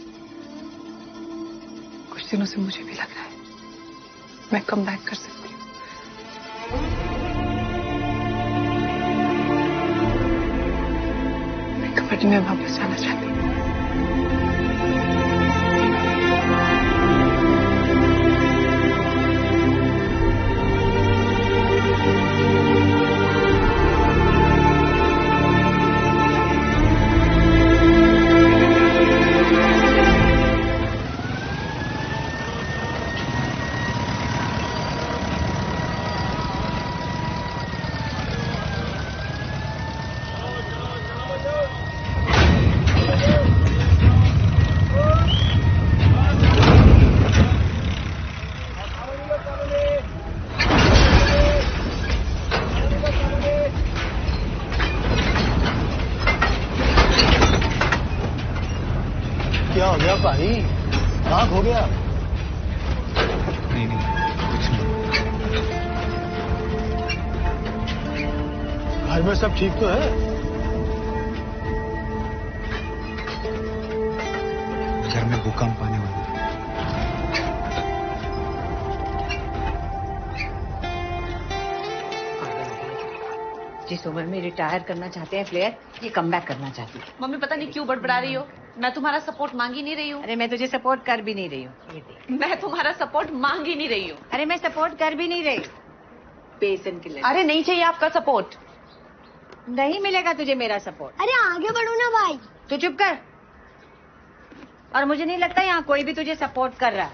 कुछ दिनों से मुझे भी लग रहा है मैं कम बैक कर सकती हूँ। मैं कबड्डी में वापस जाना चाहती हूँ। क्या हो गया भाई? आँख हो गया? नहीं कुछ नहीं। घर में सब ठीक तो है? घर में भूकंप आने वाला है। जिस उम्र में रिटायर करना चाहते हैं प्लेयर, ये कम बैक करना चाहती है। मम्मी पता नहीं क्यों बड़बड़ा रही हो। मैं तुम्हारा सपोर्ट मांग ही नहीं रही हूँ। अरे मैं तुझे सपोर्ट कर भी नहीं रही हूँ। ये देख, मैं तुम्हारा सपोर्ट मांग ही नहीं रही हूँ। अरे मैं सपोर्ट कर भी नहीं रही। बेसन के लिए अरे नहीं चाहिए आपका सपोर्ट। नहीं मिलेगा तुझे मेरा सपोर्ट। अरे आगे बढ़ो ना भाई। तू चुप कर। और मुझे नहीं लगता यहाँ कोई भी तुझे सपोर्ट कर रहा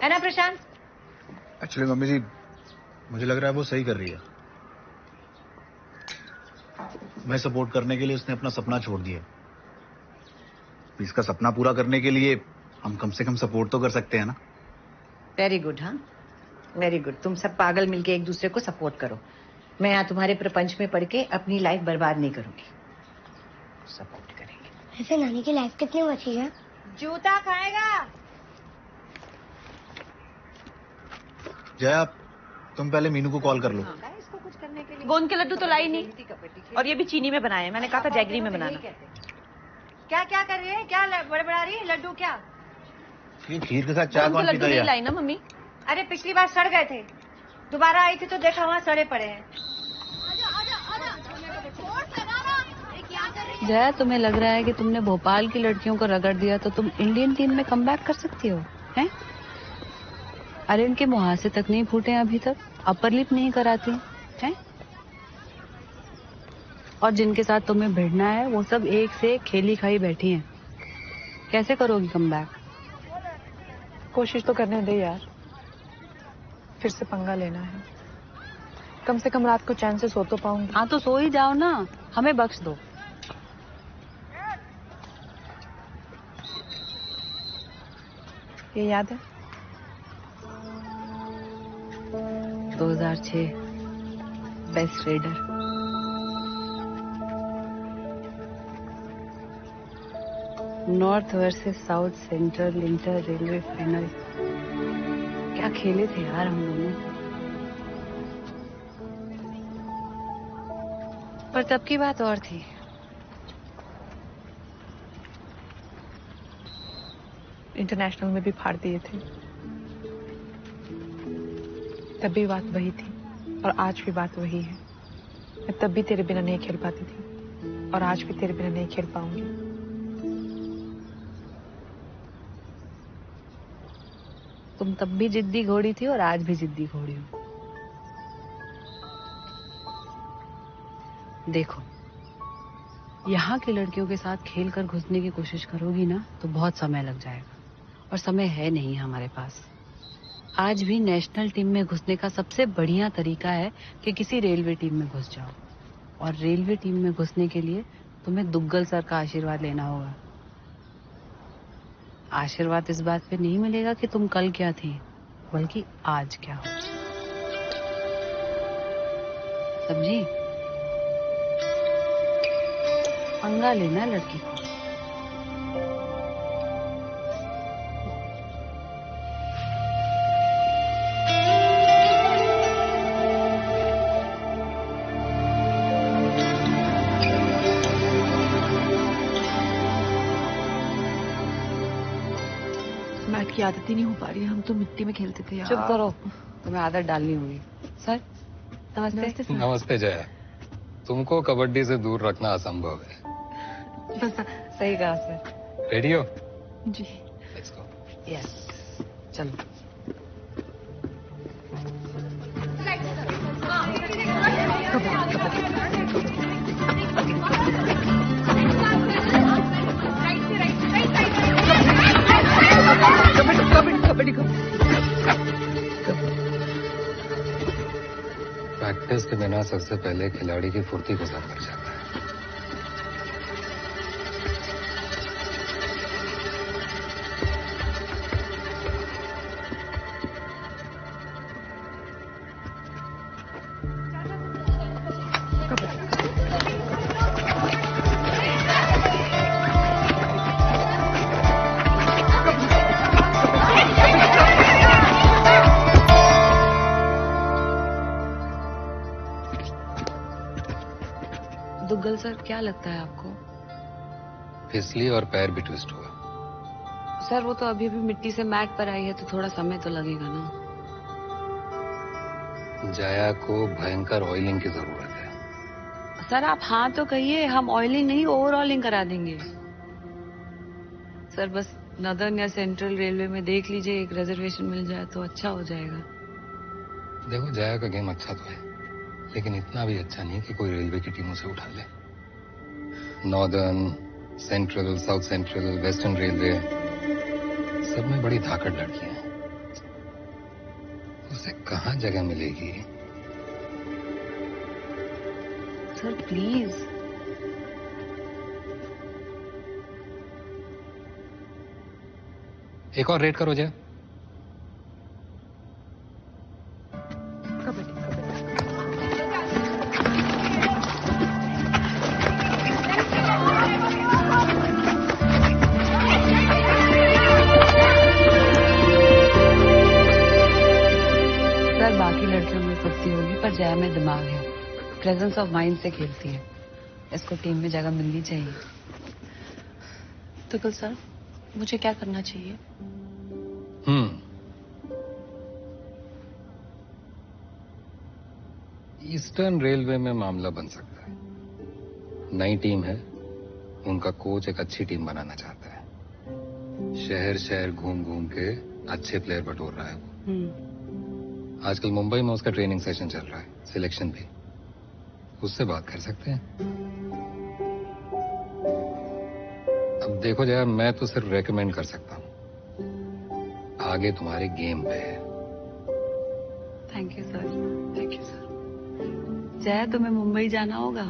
है ना प्रशांत? एक्चुअली मम्मी जी, मुझे लग रहा है वो सही कर रही है। मैं सपोर्ट करने के लिए उसने अपना सपना छोड़ दिया। इसका सपना पूरा करने के लिए हम कम से कम सपोर्ट तो कर सकते हैं ना। Very good. हाँ वेरी गुड। तुम सब पागल मिलके एक दूसरे को सपोर्ट करो। मैं यहाँ तुम्हारे प्रपंच में पढ़ के अपनी लाइफ बर्बाद नहीं करूंगी। सपोर्ट करेंगे। ऐसे नानी की लाइफ कितनी बची है? जूता खाएगा। जया, तुम पहले मीनू को कॉल कर लो। इसको कुछ करने के लिए गोंद के लड्डू तो लाई नहीं, और ये भी चीनी में बनाए। मैंने कहा था जैगरी में बनाना। क्या क्या कर रही है? क्या बड़बड़ा रही है? लड्डू क्या? ये खीर के साथ चाय कौन पीता है? लाई ना मम्मी। अरे पिछली बार सड़ गए थे, दोबारा आई थी तो देखा वहाँ सड़े पड़े हैं। जया, तुम्हें लग रहा है कि तुमने भोपाल की लड़कियों को रगड़ दिया तो तुम इंडियन टीम में कमबैक कर सकती हो, हैं? अरे उनके मुहासे तक नहीं फूटे अभी तक। अपर लिप नहीं कराती हैं? और जिनके साथ तुम्हें भिड़ना है वो सब एक से एक खेली खाई बैठी हैं। कैसे करोगी कमबैक? कोशिश तो करने दे यार, फिर से पंगा लेना है। कम से कम रात को चैन से सो तो पाऊंगी। हाँ तो सो ही जाओ ना, हमें बख्श दो। ये याद है 2006 best raider. North versus south central inter railway final. क्या खेले थे यार हम दोनों। पर तब की बात और थी। इंटरनेशनल में भी फाड़ दिए थे। तब भी बात वही थी और आज भी बात वही है। मैं तब भी तेरे बिना नहीं खेल पाती थी और आज भी तेरे बिना नहीं खेल पाऊंगी। तुम तब भी जिद्दी घोड़ी थी और आज भी जिद्दी घोड़ी हो। देखो, यहाँ की लड़कियों के साथ खेल कर घुसने की कोशिश करोगी ना तो बहुत समय लग जाएगा और समय है नहीं हमारे पास। आज भी नेशनल टीम में घुसने का सबसे बढ़िया तरीका है कि किसी रेलवे टीम में घुस जाओ। और रेलवे टीम में घुसने के लिए तुम्हें दुग्गल सर का आशीर्वाद लेना होगा। आशीर्वाद इस बात पे नहीं मिलेगा कि तुम कल क्या थी, बल्कि आज क्या हो। समझी? पंगा लेना लड़की को। मैट की आदत ही नहीं हो पा रही है। हम तो मिट्टी में खेलते थे यार। चुप करो, तुम्हें आदत डालनी होगी। सर नमस्ते। सर। नमस्ते जया। तुमको कबड्डी से दूर रखना असंभव है। सही कहा सर। रेडी हो? जी। Let's go. यस, चलो। प्रैक्टिस के बिना सबसे पहले खिलाड़ी की फुर्ती को कम कर जाता है। दुग्गल सर, क्या लगता है आपको? फिसली और पैर भी ट्विस्ट हुआ। सर वो तो अभी भी मिट्टी से मैट पर आई है तो थोड़ा समय तो लगेगा ना। जया को भयंकर ऑयलिंग की जरूरत है। सर आप हाँ तो कहिए, हम ऑयलिंग नहीं ओवरऑलिंग करा देंगे। सर बस नदर्न या सेंट्रल रेलवे में देख लीजिए, एक रिजर्वेशन मिल जाए तो अच्छा हो जाएगा। देखो जया का गेम अच्छा तो है, लेकिन इतना भी अच्छा नहीं कि कोई रेलवे की टीमों से उठा ले। Northern, central, south central, western railway, सब में बड़ी धाकड़ लड़कियां हैं। उसे कहाँ जगह मिलेगी? Sir please. एक और रेड करो जया। बाकी लड़कियों में फुर्ती होगी पर जया में दिमाग है, प्रेजेंस ऑफ माइंड से खेलती है। इसको टीम में जगह मिलनी चाहिए। दुग्गल सर, मुझे क्या करना चाहिए? ईस्टर्न रेलवे में मामला बन सकता है। नई टीम है, उनका कोच एक अच्छी टीम बनाना चाहता है। शहर शहर घूम घूम के अच्छे प्लेयर बटोर रहा है वो। आजकल मुंबई में उसका ट्रेनिंग सेशन चल रहा है, सिलेक्शन भी। उससे बात कर सकते हैं। अब देखो जया, मैं तो सिर्फ रेकमेंड कर सकता हूँ, आगे तुम्हारे गेम पे है। Thank you sir, thank you sir. Jaya, तुम्हें मुंबई जाना होगा।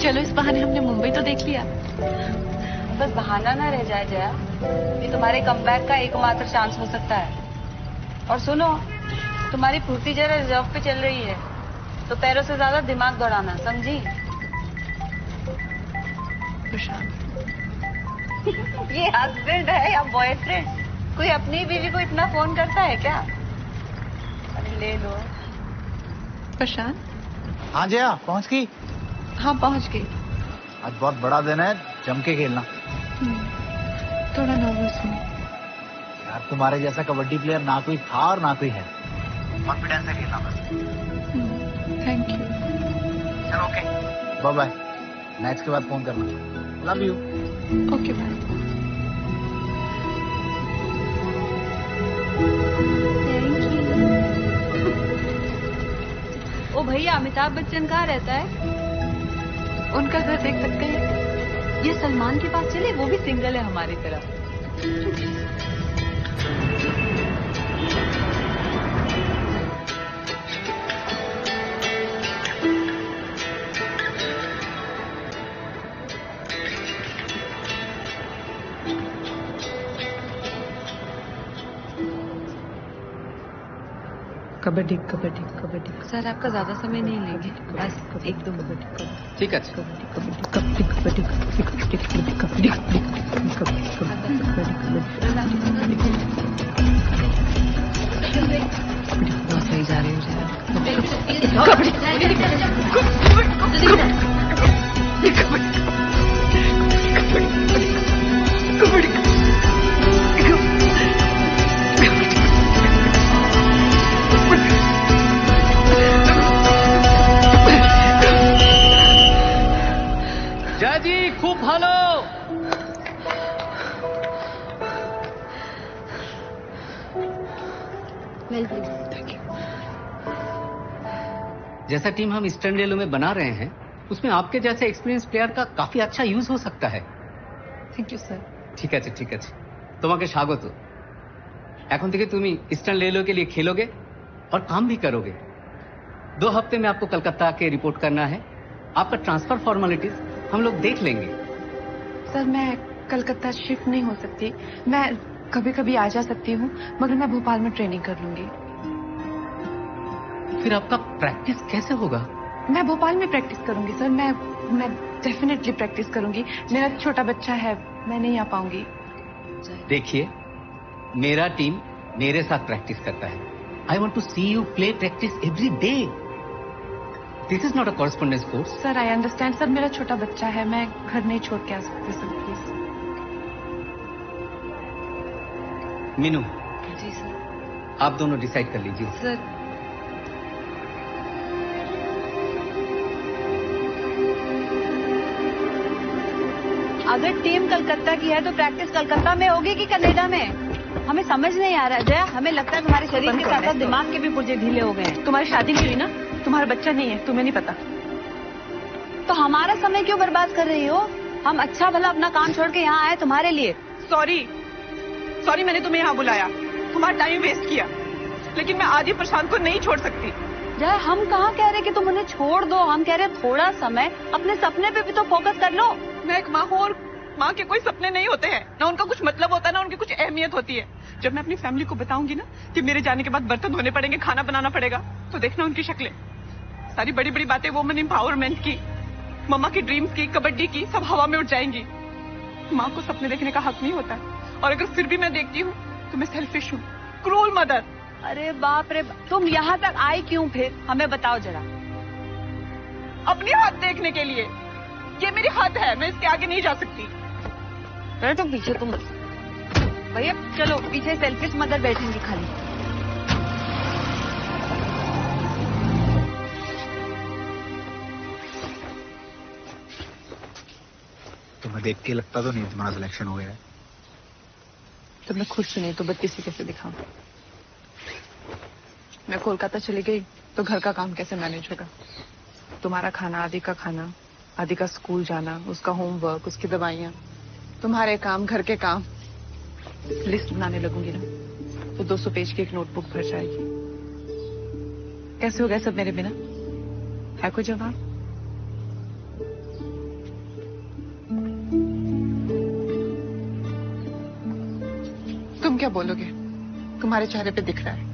चलो, इस बहाने हमने मुंबई तो देख लिया। बस बहाना ना रह जाए जया, ये तुम्हारे कमबैक का एकमात्र चांस हो सकता है। और सुनो, तुम्हारी फुर्ती जरा रिजर्व पे चल रही है, तो पैरों से ज्यादा दिमाग दौड़ाना, समझी? ये हस्बैंड है या बॉयफ्रेंड? कोई अपनी बीवी को इतना फोन करता है क्या? अरे ले लो। प्रशांत। हाँ जया, पहुंच गई? हाँ, पहुंच गई। आज बहुत बड़ा दिन है, जम के खेलना। थोड़ा नर्वस हूँ यार, तुम्हारे जैसा कबड्डी प्लेयर ना कोई था और ना कोई है। कॉन्फिडेंस से खेलना बस। Thank you. चलो ओके, बाय बाय। मैच के बाद फोन करना। Love you. Okay bye. ओ भैया, अमिताभ बच्चन कहाँ रहता है? उनका घर देख सकते हैं। ये सलमान के पास चले, वो भी सिंगल है हमारी तरह। कबड्डी कबड्डी कबड्डी। सर, आपका ज्यादा समय नहीं लेंगे, बस एक दो मिनट। ठीक है। कबड्डी कबड्डी कबड्डी कबड्डी कबड्डी कबड्डी कबड्डी कबड्डी कबड्डी। बहुत सही जा रही जय जी, खूब भालो। जैसा टीम हम ईस्टार्न रेलवे में बना रहे हैं, उसमें आपके जैसे एक्सपीरियंस प्लेयर का काफी अच्छा यूज हो सकता है। Thank you sir. ঠিক আছে ঠিক আছে, তোমাকে স্বাগত। এখন থেকে তুমি ईस्टार्न रेलवे के लिए खेलोगे और काम भी करोगे। 2 हफ्ते में आपको कलकत्ता आके रिपोर्ट करना है। आपका ट्रांसफर फॉर्मेलिटीज हम लोग देख लेंगे। सर, मैं कलकत्ता शिफ्ट नहीं हो सकती। मैं कभी कभी आ जा सकती हूँ, मगर मैं भोपाल में ट्रेनिंग कर लूंगी। फिर आपका प्रैक्टिस कैसे होगा? मैं भोपाल में प्रैक्टिस करूंगी सर। मैं डेफिनेटली प्रैक्टिस करूंगी। मेरा छोटा बच्चा है, मैं नहीं आ पाऊंगी। देखिए, मेरा टीम मेरे साथ प्रैक्टिस करता है। I want to see you play practice every day. This is not a correspondence course. Sir, I understand sir, मेरा छोटा बच्चा है, मैं घर नहीं छोड़ के आ सकती सर, प्लीज। मीनू। जी सर। आप दोनों डिसाइड कर लीजिए। सर, अगर टीम कलकत्ता की है तो प्रैक्टिस कलकत्ता में होगी कि कनाडा में? हमें समझ नहीं आ रहा है जया। हमें लगता है तुम्हारे शरीर के साथ साथ दिमाग के भी पुर्जे ढीले हो गए हैं। तुम्हारी शादी नहीं हुई ना, तुम्हारा बच्चा नहीं है, तुम्हें नहीं पता। तो हमारा समय क्यों बर्बाद कर रही हो? हम अच्छा भला अपना काम छोड़ के यहाँ आए तुम्हारे लिए। सॉरी मैंने तुम्हें यहाँ बुलाया, तुम्हारा टाइम वेस्ट किया, लेकिन मैं आज ही प्रशांत को नहीं छोड़ सकती। जया, हम कहाँ कह रहे कि तुम उन्हें छोड़ दो, हम कह रहे थोड़ा समय अपने सपने पे भी तो फोकस कर लो। मैं एक माँ हूँ और माँ के कोई सपने नहीं होते हैं, ना उनका कुछ मतलब होता है, ना उनकी कुछ अहमियत होती है। जब मैं अपनी फैमिली को बताऊंगी ना कि मेरे जाने के बाद बर्तन धोने पड़ेंगे, खाना बनाना पड़ेगा, तो देखना उनकी शक्लें। सारी बड़ी बड़ी बातें वुमेन एम्पावरमेंट की, मम्मा की ड्रीम्स की, कबड्डी की, सब हवा में उठ जाएंगी। माँ को सपने देखने का हक नहीं होता, और अगर फिर भी मैं देखती हूँ तो मैं सेल्फिश हूँ, क्रूल मदर। अरे बाप रे, तुम यहाँ तक आई क्यों? फिर हमें बताओ जरा। अपनी हद देखने के लिए। ये मेरी हद है, मैं इसके आगे नहीं जा सकती। अरे तो पीछे तुम भैया, चलो पीछे सेल्फिश मदर बैठेंगी खाली। तुम्हें देख के लगता तो नहीं तुम्हारा सिलेक्शन हो गया है। जब मैं खुश नहीं तो बदकिसी कैसे दिखाऊं? मैं कोलकाता चली गई तो घर का काम कैसे मैनेज होगा? तुम्हारा खाना, आदि का खाना, आदि का स्कूल जाना, उसका होमवर्क, उसकी दवाइयाँ, तुम्हारे काम, घर के काम, लिस्ट बनाने लगूंगी ना तो 200 पेज की एक नोटबुक भर जाएगी। कैसे हो गया सब मेरे बिना? है कोई जवाब? तुम क्या बोलोगे? तुम्हारे चेहरे पे दिख रहा है।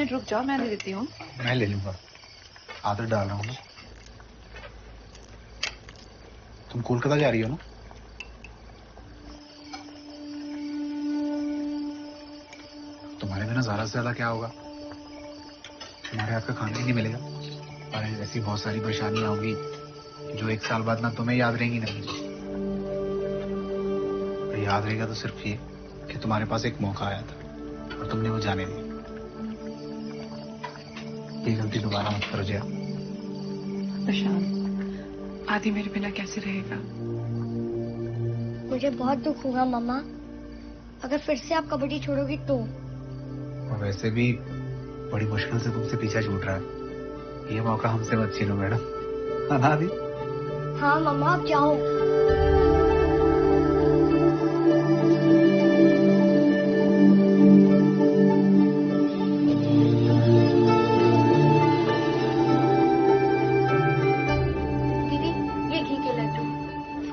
रुक जाओ, मैं ले लेती हूँ। मैं ले लूंगा, आदत डाल रहा हूँ ना। तुम कोलकाता जा रही हो ना? तुम्हारे बिना ज्यादा से ज्यादा क्या होगा? तुम्हारे हाथ का खाना ही नहीं मिलेगा और ऐसी बहुत सारी परेशानियां होंगी जो 1 साल बाद ना तुम्हें याद रहेंगी ना मुझे। याद रहेगा तो सिर्फ ये कि तुम्हारे पास एक मौका आया था और तुमने वो जाने दिया। ये गलती दोबारा मत करो जया। प्रशांत, आदि मेरे बिना कैसे रहेगा? मुझे बहुत दुख होगा मामा, अगर फिर से आप कबड्डी छोड़ोगी तो। और वैसे भी बड़ी मुश्किल से तुमसे पीछा छूट रहा है, ये मौका हमसे मत छीनो मैडम। हाँ ना आदि? हाँ मामा, आप जाओ।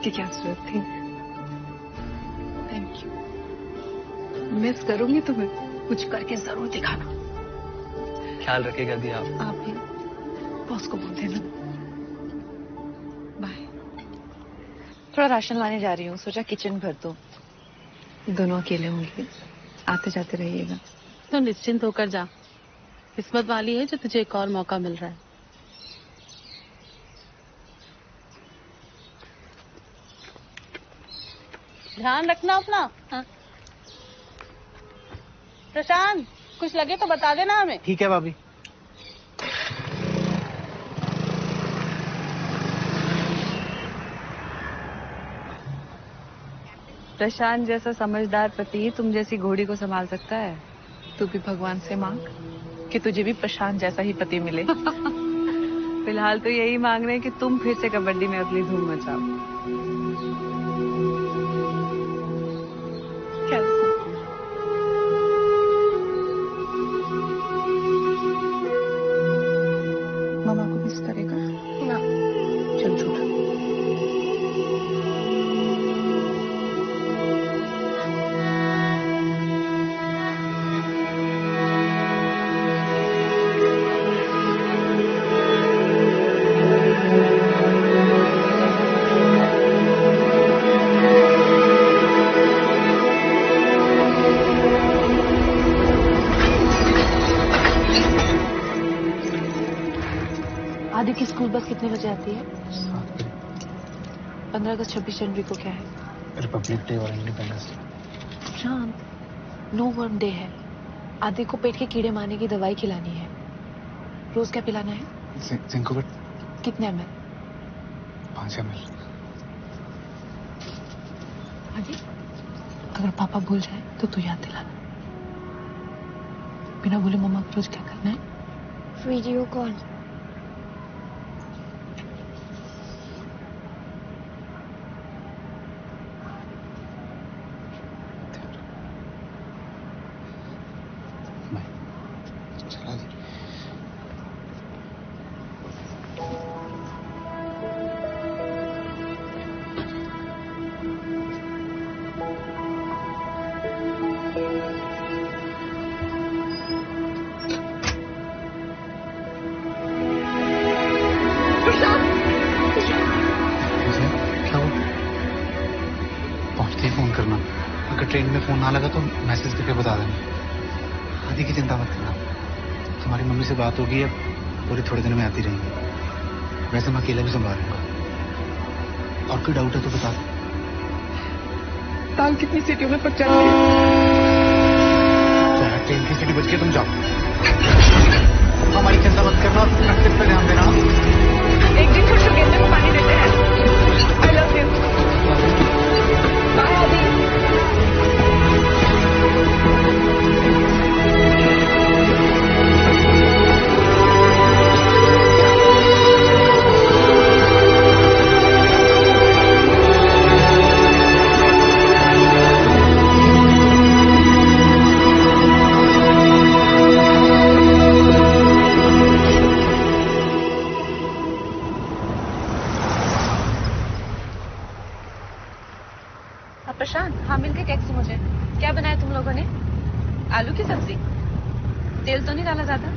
की क्या जरूरत थी? Thank you. मिस करूंगी तुम्हें, कुछ करके जरूर दिखाना। ख्याल रखेगा दी आप भी बॉस को बोल देना। बाय। थोड़ा राशन लाने जा रही हूँ, सोचा किचन भर दो। दोनों अकेले होंगे, आते जाते रहिएगा। तो निश्चिंत होकर जा, किस्मत वाली है जो तुझे एक और मौका मिल रहा है। ध्यान रखना अपना। हाँ। प्रशांत, कुछ लगे तो बता देना हमें। ठीक है भाभी। प्रशांत जैसा समझदार पति तुम जैसी घोड़ी को संभाल सकता है। तू भी भगवान से मांग कि तुझे भी प्रशांत जैसा ही पति मिले। फिलहाल तो यही मांग रहे हैं कि तुम फिर से कबड्डी में अपनी धूम मचाओ। मामा को मिस करेगा ना? चल झूठा। आदि की स्कूल बस कितने बजे आती है? 15 अगस्त 26 जनवरी को क्या है? रिपब्लिक डे और इंडिपेंडेंस डे। शांत, नो वर्म डे है। आदि को पेट के कीड़े मारने की दवाई खिलानी है। रोज क्या पिलाना है? जिंकोविट। कितने ml? 5 ml। आदि, अगर पापा भूल जाए तो तू याद दिलाना। बिना बोले मम्मा को रोज क्या करना है? Video call. आगे फोन करना, अगर ट्रेन में फोन ना लगा तो मैसेज करके बता देना। आदि की चिंता मत करना, तुम्हारी मम्मी से बात होगी, अब पूरे थोड़े दिन में आती रहेंगी। वैसे मैं अकेला भी संभाल लूंगा। और कोई डाउट है तो बता दो। दाल कितनी सीटियों में पक जाती है? ट्रेन की सीटी बज के तुम जाओ। हमारी चिंता मत करना, प्रैक्टिस पे ध्यान देना। एक दिन छोटे गेंदे को पानी देते हैं। I love you. बाय आदि। प्रशांत, हाँ मिलके टैक्सी मुझे। क्या बनाया तुम लोगों ने? आलू की सब्जी? तेल तो नहीं डाला ज्यादा?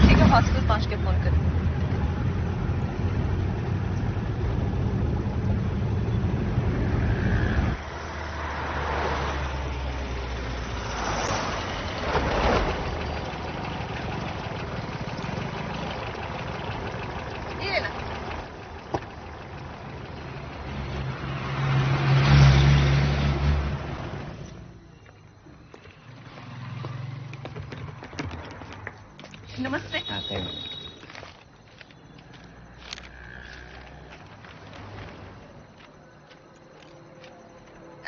ठीक है, हॉस्टल पहुंच के फोन कर। नमस्ते।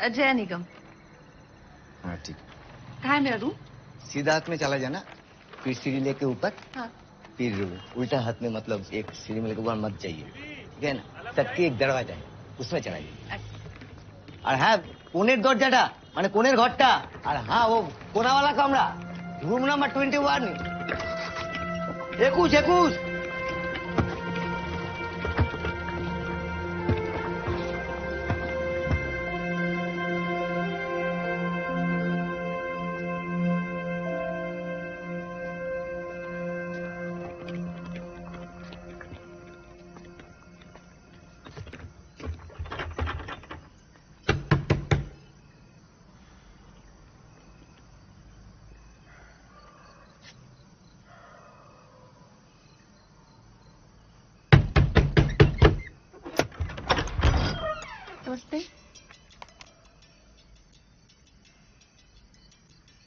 अजय निगम। हाँ ठीक। कहाँ है मेरा रूम? सीधा हाथ में चला जाना, फिर सीढ़ी लेके ऊपर, हाँ। फिर उल्टा हाथ में, मतलब एक सीढ़ी में लेके ऊपर मत जाइए, ठीक है ना? सबके एक दरवाजा है, उसमें चला जाइए। और हाँ, कोनेर दरजाटा माने कोनेर घरटा, और हाँ वो कोना वाला कमरा, रूम नंबर 21। 21।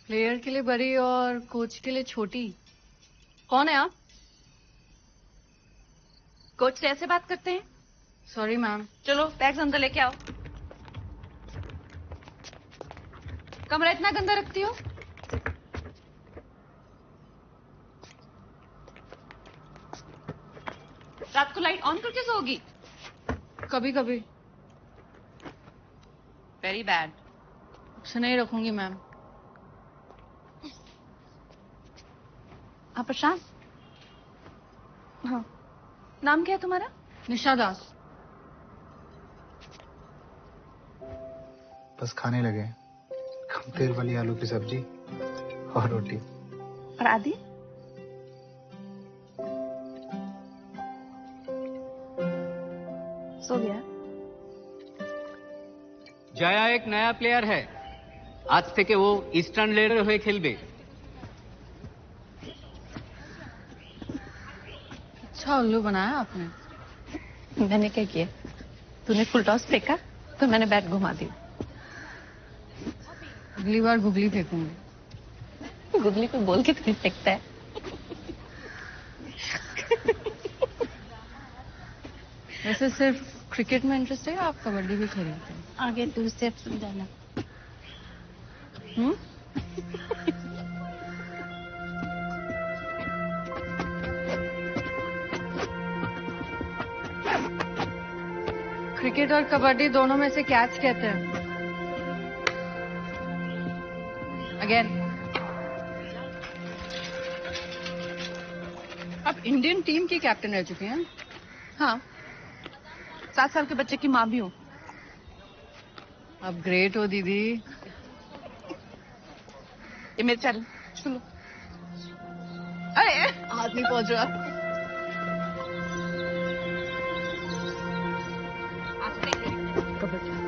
प्लेयर के लिए बड़ी और कोच के लिए छोटी। कौन है आप? कोच से ऐसे बात करते हैं? Sorry ma'am. चलो बैग्स अंदर लेके आओ। कमरा इतना गंदा रखती हो? रात को लाइट ऑन करके सोओगी? कभी कभी। Very bad. उसे नहीं रखूंगी मैम। हाँ प्रशांत। हाँ, नाम क्या है तुम्हारा? निशा दास। बस खाने लगे, कम तेल वाली आलू की सब्जी और रोटी। और आदि? सो गया। जया एक नया प्लेयर है, आज থেকে वो ईस्टार्न लेडर হয়ে খেলবে। अच्छा उल्लू बनाया आपने। मैंने क्या किया? तूने फुल टॉस फेंका तो मैंने बैट घुमा दी। अगली बार गुगली फेंकूंगी। गुगली पे बोल के तू फेंकता है। वैसे सिर्फ क्रिकेट में इंटरेस्ट है या आप कबड्डी भी खेलते हैं? आगे तू स्टेप समझाना। क्रिकेट और कबड्डी दोनों में से कैच कहते हैं। अगेन। आप इंडियन टीम की कैप्टन रह चुके हैं? हाँ, 7 साल के बच्चे की माँ भी हूँ। अब ग्रेट हो दीदी। ये मेरे चैनल सुनो। अरे हाथ नहीं पहुंच रहा। कबड्डी।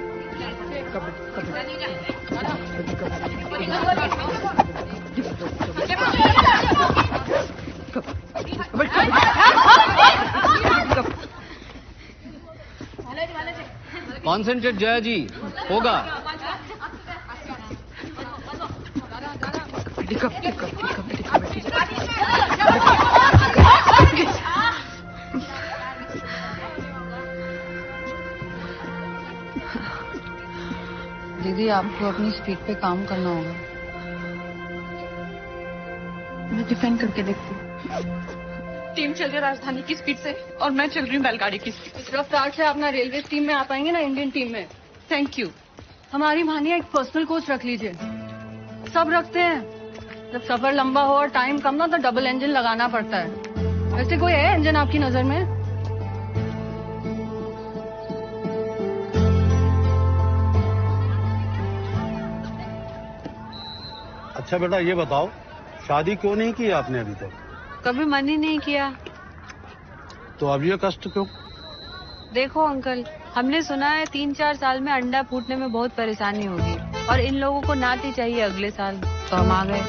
कॉन्सेंट्रेट जया जी, होगा। दीदी आपको अपनी स्पीड पे काम करना होगा। मैं डिफेंड करके देखती हूँ। टीम चल रही है राजधानी की स्पीड से और मैं चल रही हूँ बैलगाड़ी की स्पीड। इस रफ्तार से आप ना रेलवे टीम में आ पाएंगे ना इंडियन टीम में। Thank you. हमारी मानिए एक पर्सनल कोच रख लीजिए। सब रखते हैं, जब सफर लंबा हो और टाइम कम ना तो डबल इंजन लगाना पड़ता है। वैसे कोई है इंजन आपकी नजर में? अच्छा बेटा ये बताओ, शादी क्यों नहीं की आपने अभी तक? कभी मन ही नहीं किया। तो अब ये कष्ट क्यों? देखो अंकल, हमने सुना है 3-4 साल में अंडा फूटने में बहुत परेशानी होगी और इन लोगों को नाती चाहिए अगले साल, तो हम आ गए।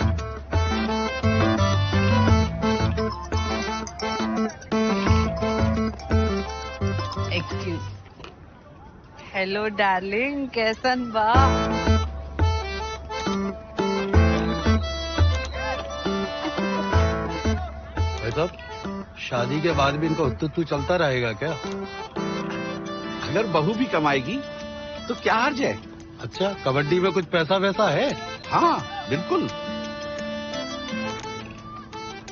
एक्सक्यूज। हेलो डार्लिंग, कैसन बा? भाई साहब, शादी के बाद भी इनका उत्तु चलता रहेगा क्या? अगर बहू भी कमाएगी तो क्या हर्ज है? अच्छा, कबड्डी में कुछ पैसा वैसा है? हाँ बिल्कुल।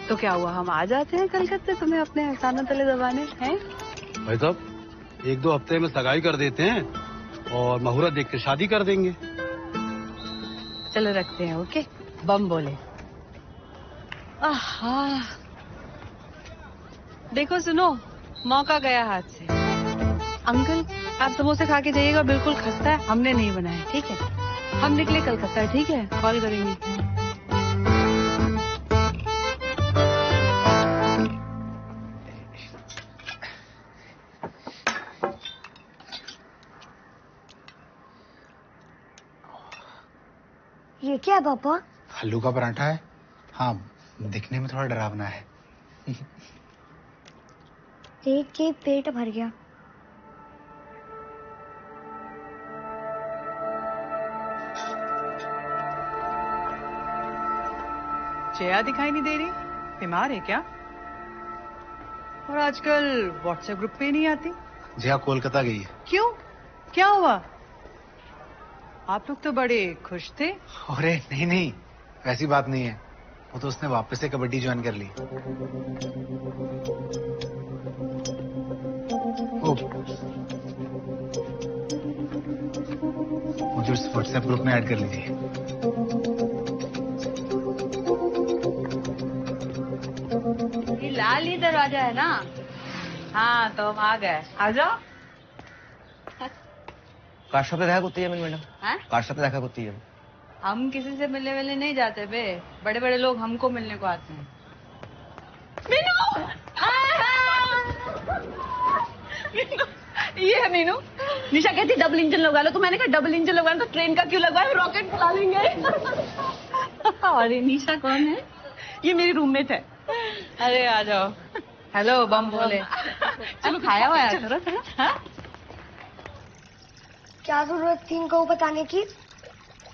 तो क्या हुआ, हम आ जाते हैं कलकत्ते तुम्हें अपने एहसानों तले दबाने हैं? भाई साहब, 1-2 हफ्ते में सगाई कर देते हैं और मुहूर्त देख के शादी कर देंगे। चलो रखते हैं, ओके? बम बोले। आहा, देखो सुनो, मौका गया हाथ से। अंकल आप समोसे खा के जाइएगा, बिल्कुल खस्ता है, हमने नहीं बनाया, ठीक है? हम निकले कलकत्ता, ठीक है? कॉल करेंगे। ये क्या है पापा? आलू का पराठा है। हाँ, दिखने में थोड़ा डरावना है। देख के पेट भर गया। जया दिखाई नहीं दे रही, बीमार है क्या? और आजकल व्हाट्सएप ग्रुप पे नहीं आती। जया कोलकाता गई है। क्यों, क्या हुआ? आप लोग तो बड़े खुश थे। अरे नहीं नहीं, वैसी बात नहीं है। वो तो उसने वापस से कबड्डी ज्वाइन कर ली। मुझे उस व्हाट्सएप ग्रुप में ऐड कर लीजिए। ये लाल ही दरवाजा है ना? हाँ तो हम आ गए, आ जाओ। কার সাথে দেখা করতে যাবেন ম্যাডাম? हैं? কার সাথে দেখা করতে যাবেন? हम किसी से मिलने वाले नहीं जाते बे, बड़े बड़े लोग हमको मिलने को आते हैं। मीनू! ये है मीनू। निशा कहती डबल इंजन लगा लो, तो मैंने कहा डबल इंजन लगवाना तो ट्रेन का क्यों लगवाए, रॉकेट चला लेंगे। अरे निशा कौन है? ये मेरी रूममेट है। अरे आ जाओ। हेलो बम बोले। चलो खाया हुआ है, चलो चलो। हाँ? क्या जरूरत थी इनको बताने की?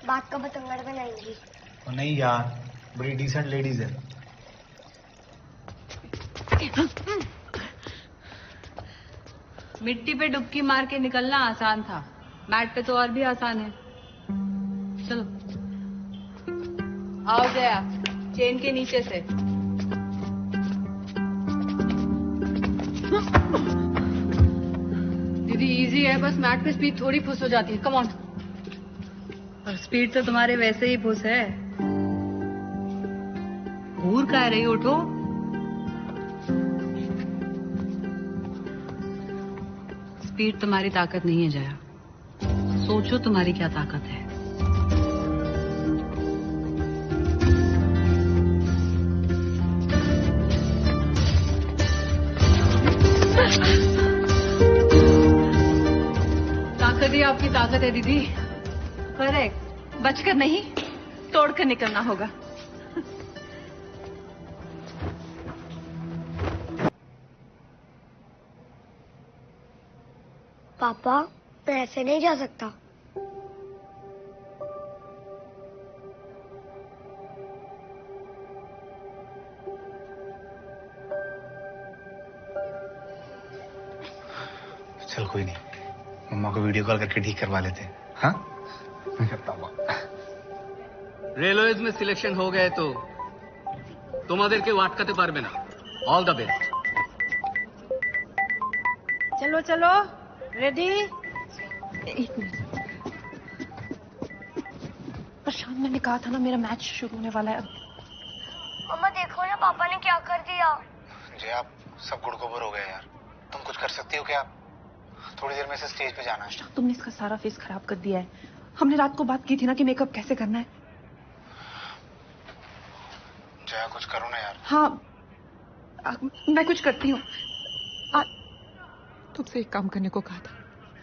बात का बतंगड़ बनाएंगी। नहीं यार, बड़ी डिसेंट लेडीज है। मिट्टी पे डुबकी मार के निकलना आसान था, मैट पे तो और भी आसान है। चलो आओ जया, चेन के नीचे से। दीदी इजी है, बस मैट पे स्पीड थोड़ी फुस हो जाती है। Come on. और स्पीड तो तुम्हारे वैसे ही फुस है। घूर का रही, उठो। स्पीड तुम्हारी ताकत नहीं है जया, सोचो तुम्हारी क्या ताकत है। ताकत ही आपकी ताकत है दीदी। करेक्ट, बचकर नहीं तोड़कर निकलना होगा। पापा, मैं ऐसे नहीं जा सकता। चल कोई नहीं, मम्मा को वीडियो कॉल करके ठीक करवा लेते हैं। हाँ, मैं करता हूँ। रेलवेज में सिलेक्शन हो गए तो তোমাদেরকে আটকাতে পারবে না। All the best. चलो चलो, रेडी। प्रशांत, मैंने कहा था ना मेरा मैच शुरू होने वाला है अब। मम्मा देखो ना, पापा ने क्या कर दिया। जय, आप सब गुड़गोबर हो गए यार। तुम कुछ कर सकती हो क्या? थोड़ी देर में से स्टेज पे जाना है। तुमने इसका सारा फेस खराब कर दिया है। हमने रात को बात की थी ना कि मेकअप कैसे करना है। जया, कुछ करो ना यार। हाँ, मैं कुछ करती हूँ। तुमसे एक काम करने को कहा था,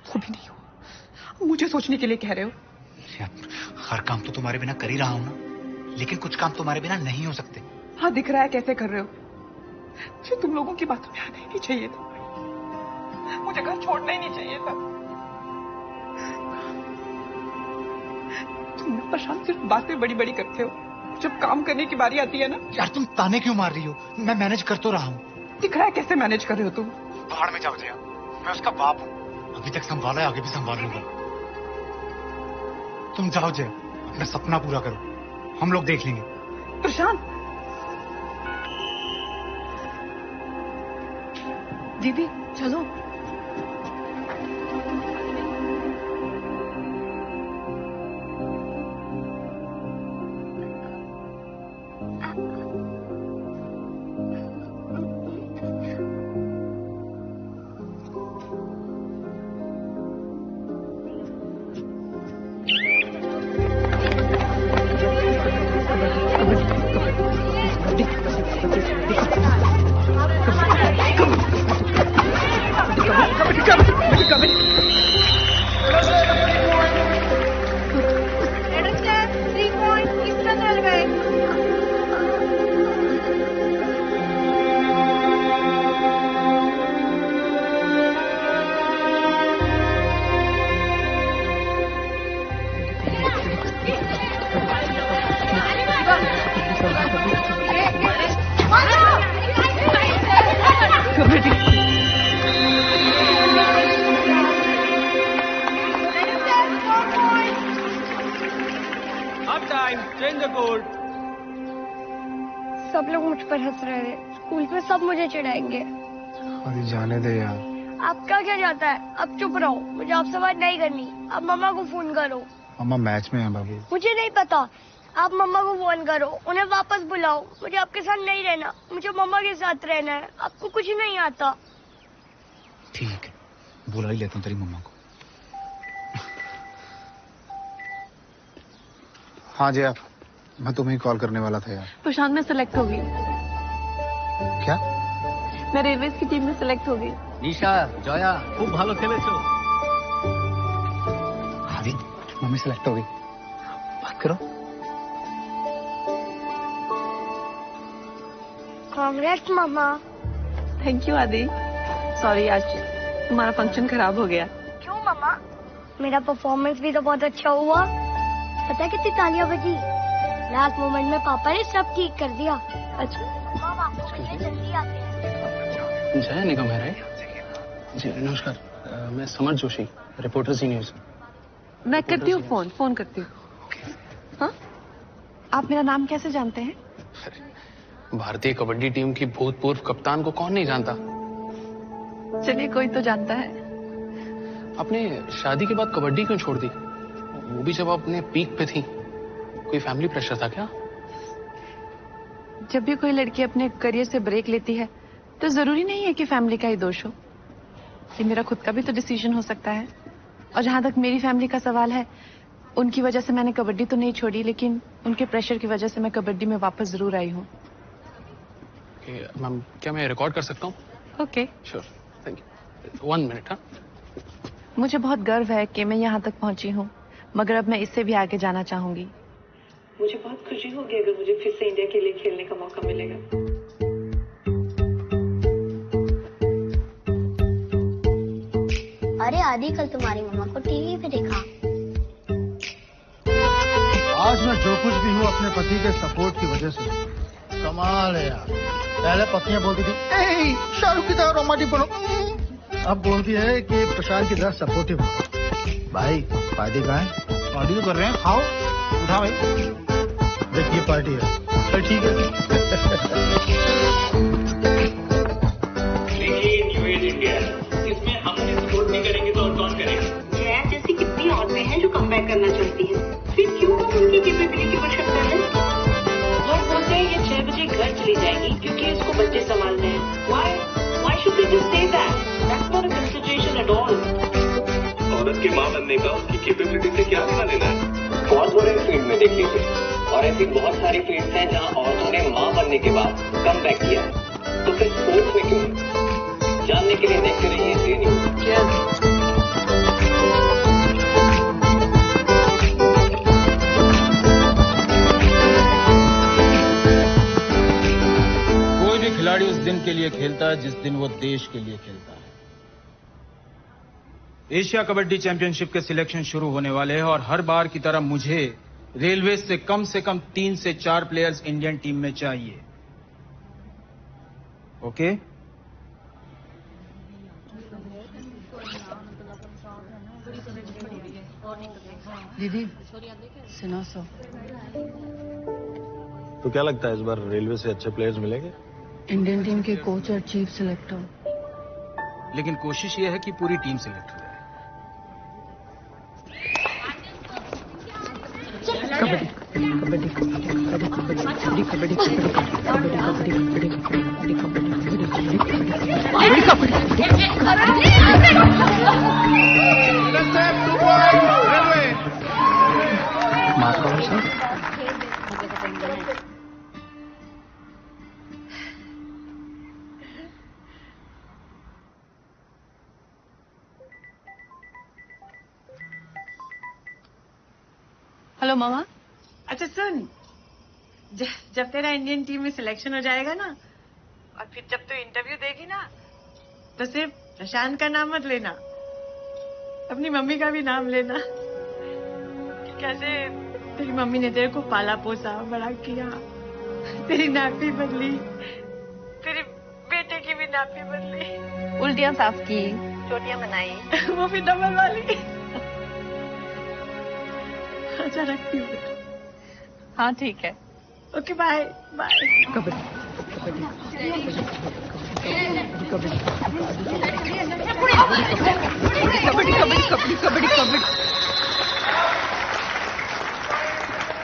वो भी नहीं हुआ। मुझे सोचने के लिए कह रहे हो। यार, हर काम तो तुम्हारे बिना कर ही रहा हूँ ना, लेकिन कुछ काम तुम्हारे बिना नहीं हो सकते। हाँ, दिख रहा है कैसे कर रहे हो। मुझे तुम लोगों की बातों में आना ही नहीं चाहिए था। मुझे घर छोड़ना ही नहीं चाहिए था। तुम ना प्रशांत सिर्फ बातें बड़ी बड़ी करते हो, जब काम करने की बारी आती है ना। यार, तुम ताने क्यों मार रही हो? मैं मैनेज कर तो रहा हूँ। दिख रहा है कैसे मैनेज कर रहे हो तुम। भाड़ में जाओ जया, मैं उसका बाप हूँ। अभी तक संभाला है, आगे भी संभाल लूंगा। तुम जाओ जया, अपना सपना पूरा करो, हम लोग देख लेंगे। प्रशांत। दीदी चलो। सब लोग मुझ पर हंस रहे थे। स्कूल में सब मुझे चिढ़ाएंगे। अरे जाने दे यार। आपका क्या जाता है, अब चुप रहो। मुझे आपसे बात नहीं करनी। आप मम्मा को फोन करो। मम्मा मैच में है बाबू। मुझे नहीं पता। आप मम्मा को फोन करो, उन्हें वापस बुलाओ। मुझे आपके साथ नहीं रहना, मुझे मम्मा के साथ रहना है। आपको कुछ नहीं आता। ठीक है, बुला ही लेता हूँ तेरी मम्मा को। हाँ जया, मैं तुम्हें कॉल करने वाला था यार। प्रशांत, मैं सिलेक्ट हो गई। क्या? मैं रेलवेज की टीम में सिलेक्ट हो गई। निशा, जया, खूब ভালো খেলেছো। आदि, मम्मी सिलेक्ट हो गई। बात करो। कांग्रेस मम्मा। थैंक यू आदि। सॉरी, आज तुम्हारा फंक्शन खराब हो गया। क्यों मम्मा? मेरा परफॉर्मेंस भी तो बहुत अच्छा हुआ। पता है कितनी तालियां बजी? लास्ट मोमेंट में पापा ने सब ठीक कर दिया। अच्छा, माँ वापस मुझे जल्दी आते हैं। जया निगम है राइट? जी नमस्कार, मैं समर जोशी, रिपोर्टर जी न्यूज। मैं करती हूँ फोन करती हूँ। हाँ, आप मेरा नाम कैसे जानते हैं? भारतीय कबड्डी टीम की भूतपूर्व कप्तान को कौन नहीं जानता। चलिए, कोई तो जानता है। आपने शादी के बाद कबड्डी क्यों छोड़ दी, वो भी जब आप अपने पीक पे थी? कोई फैमिली प्रेशर था क्या? जब भी कोई लड़की अपने करियर से ब्रेक लेती है तो जरूरी नहीं है कि फैमिली का ही दोष हो। ये मेरा खुद का भी तो डिसीजन हो सकता है। और जहां तक मेरी फैमिली का सवाल है, उनकी वजह से मैंने कबड्डी तो नहीं छोड़ी, लेकिन उनके प्रेशर की वजह से मैं कबड्डी में वापस जरूर आई हूँ। मैम, क्या मैं रिकॉर्ड कर सकता हूँ? Okay, sure, thank you. 1 minute. हाँ, मुझे बहुत गर्व है कि मैं यहाँ तक पहुंची हूँ। मगर अब मैं इससे भी आगे जाना चाहूंगी। मुझे बहुत खुशी होगी अगर मुझे फिर से इंडिया के लिए खेलने का मौका मिलेगा। अरे आदि, कल तुम्हारी मम्मा को टीवी पे देखा। आज मैं जो कुछ भी हूँ अपने पति के सपोर्ट की वजह से। कमाल है यार। पहले पत्नियां बोलती थी शाहरुख की तरह रोमांटिक बनो, अब बोलती है कि प्रशांत की तरह सपोर्टिव बनो। भाई पार्टी कहाँ है? पार्टी तो कर रहे हैं, खाओ, उठा भाई। देखिए पार्टी है, चल ठीक है। देखिए न्यू एज इंडिया, इसमें हम उन्हें सपोर्ट नहीं करेंगे तो और कौन करेगा? जया जैसी कितनी औरतें हैं जो कमबैक करना चाहती हैं, फिर क्यों हम उनकी कैपेबिलिटी पर शक कर रहे हैं? लोग बोलते हैं ये 6 बजे घर चली जाएगी क्योंकि इसको बच्चे संभालने हैं। Why should they just say that? That's not a consideration at all. औरत के माँ बनने का उसकी कैपेबिलिटी से क्या लेना देना है? कॉर्पोरेट फील्ड में देख लीजिए, और ऐसी बहुत सारी फील्ड्स हैं जहाँ औरतों ने माँ बनने के बाद कम बैक किया। तो फिर स्पोर्ट्स में क्यों? जानने के लिए देखते रहिए जी न्यूज़। कोई भी खिलाड़ी उस दिन के लिए खेलता है जिस दिन वो देश के लिए खेलता है। एशिया कबड्डी चैंपियनशिप के सिलेक्शन शुरू होने वाले हैं और हर बार की तरह मुझे रेलवे से कम 3 से 4 प्लेयर्स इंडियन टीम में चाहिए। ओके? दीदी सुनो सो। तो क्या लगता है इस बार रेलवे से अच्छे प्लेयर्स मिलेंगे? इंडियन टीम के कोच और चीफ सिलेक्टर। लेकिन कोशिश ये है कि पूरी टीम सिलेक्ट हो। हेलो मामा। अच्छा सुन, जब तेरा इंडियन टीम में सिलेक्शन हो जाएगा ना, और फिर जब तू इंटरव्यू देगी ना, तो सिर्फ प्रशांत का नाम मत लेना, अपनी मम्मी का भी नाम लेना। कैसे तेरी मम्मी ने तेरे को पाला पोसा, बड़ा किया, तेरी नापी बदली, तेरे बेटे की भी नापी बदली, उल्टियां साफ की, चोटियां बनाई, वो भी डबल वाली। अच्छा रखती हूँ। हाँ ठीक है। Okay bye bye.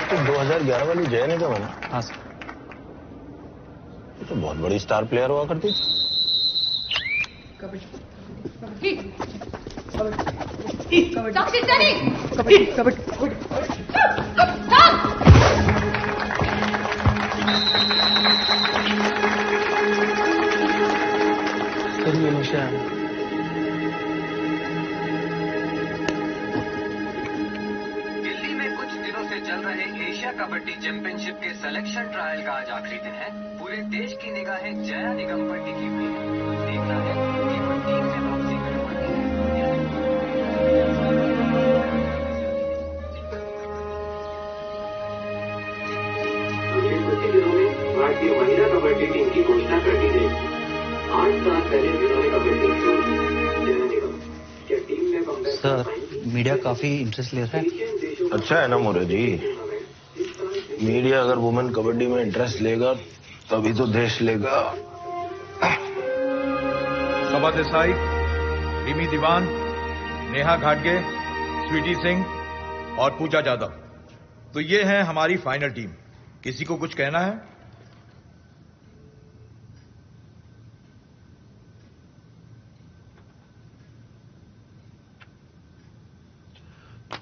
तो 2011 वाली जया निगम है ना? हाँ सर। ये तो बहुत बड़ी स्टार प्लेयर हुआ करती थी। दिल्ली में कुछ दिनों से चल रहे एशिया कबड्डी चैंपियनशिप के सिलेक्शन ट्रायल का आज आखिरी दिन है। पूरे देश की निगाहें जया निगम पर टिकी हुई है। देखना है कि वो टीम से वापसी कर पाती है। अगले कुछ दिनों में भारतीय महिला कबड्डी टीम की घोषणा कर दी गई। 8 साल पहले जिन्होंने कबड्डी छोड़ी, जया निगम क्या टीम में कमबैक? सर मीडिया काफी इंटरेस्ट ले रहा है। अच्छा है ना मोरे जी, मीडिया अगर वुमेन कबड्डी में इंटरेस्ट लेगा तभी तो देश लेगा। सबा देसाई, रिमी दीवान, नेहा घाटगे, स्वीटी सिंह और पूजा यादव, तो ये है हमारी फाइनल टीम। किसी को कुछ कहना है?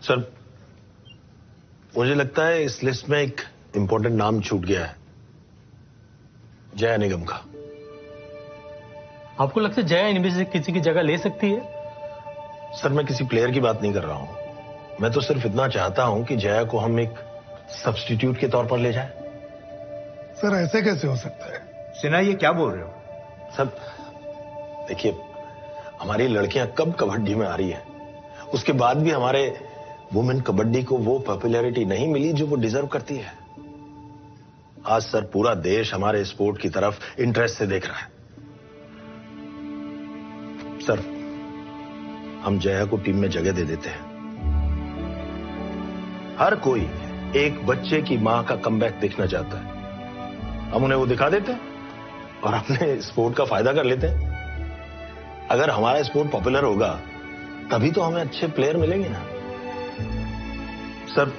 सर मुझे लगता है इस लिस्ट में एक इंपॉर्टेंट नाम छूट गया है, जया निगम का। आपको लगता है जया इनमें से किसी की जगह ले सकती है? सर मैं किसी प्लेयर की बात नहीं कर रहा हूं, मैं तो सिर्फ इतना चाहता हूं कि जया को हम एक सब्स्टिट्यूट के तौर पर ले जाएं। सर ऐसे कैसे हो सकता है? सिन्हा ये क्या बोल रहे हो? सर देखिए, हमारी लड़कियां कब कबड्डी में आ रही है, उसके बाद भी हमारे वुमेन कबड्डी को वो पॉपुलैरिटी नहीं मिली जो वो डिजर्व करती है। आज सर पूरा देश हमारे स्पोर्ट की तरफ इंटरेस्ट से देख रहा है। सर हम जया को टीम में जगह दे देते हैं। हर कोई एक बच्चे की मां का कमबैक देखना चाहता है। हम उन्हें वो दिखा देते हैं और अपने स्पोर्ट का फायदा कर लेते हैं। अगर हमारा स्पोर्ट पॉपुलर होगा तभी तो हमें अच्छे प्लेयर मिलेंगे ना। सर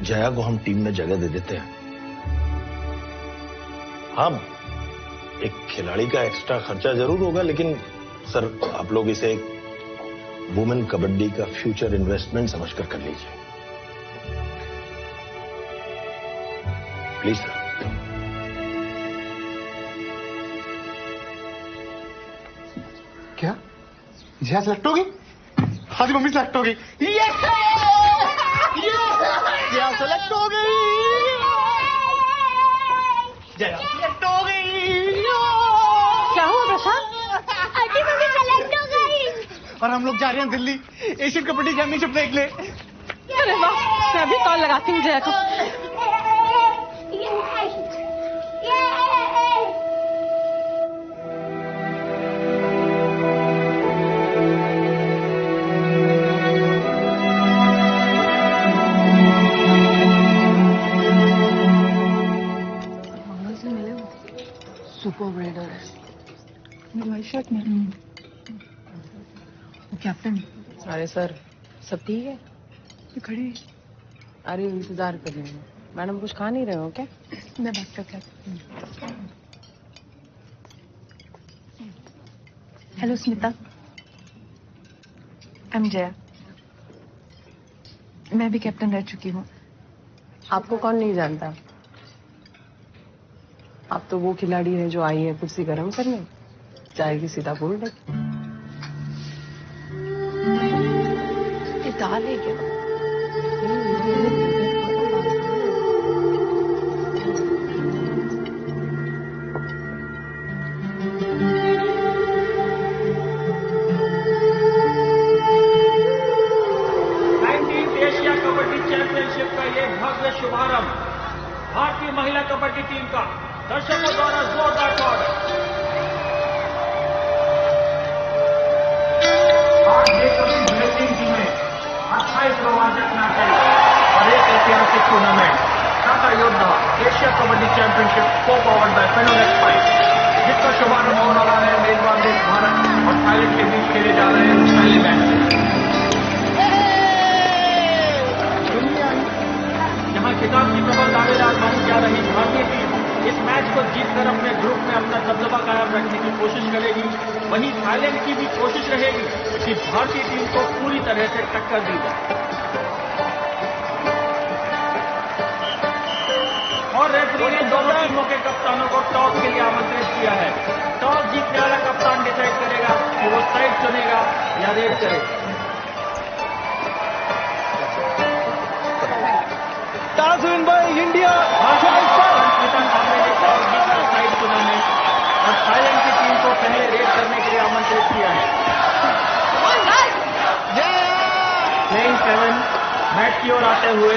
जया को हम टीम में जगह दे देते हैं। हाँ, एक खिलाड़ी का एक्स्ट्रा खर्चा जरूर होगा, लेकिन सर आप लोग इसे एक वुमेन कबड्डी का फ्यूचर इन्वेस्टमेंट समझकर कर लीजिए प्लीज सर। क्या जया सेलेक्ट होगी? हाँ जी मम्मी सेलेक्ट होगी। जया सेलेक्ट हो गई। जया सेलेक्ट हो गई। क्या हुआ प्रशांत? आंटी मम्मी सेलेक्ट हो गई। और हम लोग जा रहे हैं दिल्ली एशियन कबड्डी चैंपियनशिप देखने। अरे वाह, मैं अभी कॉल लगाती हूँ जया को। सुपर रेडर है व्हाइट शर्ट में। वो कैप्टन। अरे सर सब ठीक है? ये खड़ी है। अरे इंतजार कर रहे हैं मैडम, कुछ खा नहीं रहे हो क्या? मैं बात करके। Hello Smita, I am Jaya. मैं भी कैप्टन रह चुकी हूँ। आपको कौन नहीं जानता? आप तो वो खिलाड़ी है जो आई है कुर्सी गर्म करने, जाएगी सीधा बोल रही। ये दाल है क्या? एशिया कबड्डी चैंपियनशिप का ये भव्य शुभारंभ भारतीय महिला कबड्डी टीम का दर्शकों द्वारा जोरदार स्वागत। आज ये कभी बेहतरीन टीमें 28 रोमांचक मैच और एक ऐतिहासिक टूर्नामेंट टाटा योद्धा एशिया कबड्डी चैंपियनशिप को पावर्ड बाय फेनोलेक्स पाइप, जिसका शुभारंभ होने वाला है मेजबान देश भारत और थाईलैंड के बीच खेले जा रहे हैं पहले मैच। जहां खिताब की प्रबल दावेदार मानी जा रही भारतीय टीम इस मैच को जीतकर अपने ग्रुप में अपना दबदबा कायम रखने की कोशिश करेगी, वहीं थाईलैंड की भी कोशिश रहेगी कि भारतीय टीम को पूरी तरह से टक्कर दी जाए। और रेफरी ने दोनों टीमों के कप्तानों को टॉस के लिए आमंत्रित किया है। टॉस जीतने वाला कप्तान डिसाइड करेगा कि वो साइड चुनेगा या रेड करेगा। Toss win by India. Side चुना है और थाईलैंड की टीम को पहले रेड करने के लिए आमंत्रित किया है। प्लेइंग 7 मैच की ओर आते हुए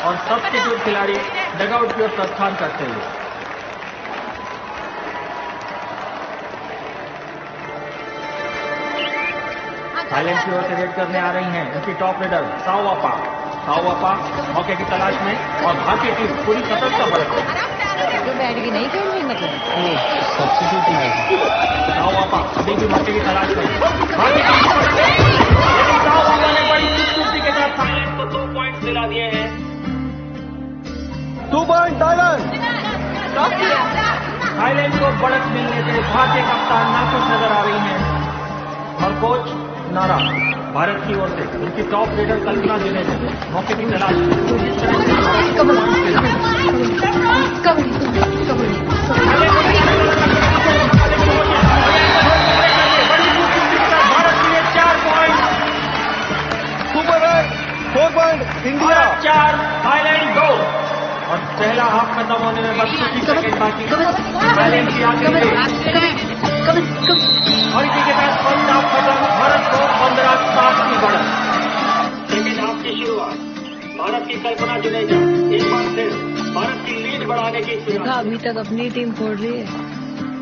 और सब्स्टिट्यूट खिलाड़ी डगआउट की ओर प्रस्थान करते हुए। थाईलैंड की ओर से रेड करने आ रही हैं उनकी टॉप रेडर साओवापा मौके की तलाश में और भारतीय टीम पूरी सतर्कता बरतती है। तो बैठ के नहीं खेल रही मतलब सब्स्टिट्यूट मैच। साओवापा अभी भी मौके की तलाश में। भारतीय टीम लेकिन साओवापा ने बड़ी खूबसूरती के साथ थाईलैंड को 2 पॉइंट्स दिला दिए हैं। 2 पॉइंट थाईलैंड। थाईलैंड को बढ़त मिलने से भारतीय कप्तान नाखुश नजर आ रही हैं और कोच नारा भारत की ओर से उनकी टॉप रेडर कल्पना जुनेजा मौके की तलाश में। भारत के लिए 4 होने में बस कुछ ही सेकंड बाकी। बैलेंस की आखिरी और इसी के साथ फर्स्ट हाफ खत्म। भारत को 15-7 की बढ़त। सेकंड हाफ की शुरुआत। भारत की कल्पना जुनेजा एक बार फिर भारत की लीड बढ़ाने की देखा अभी तक अपनी टीम फोड़ रही है।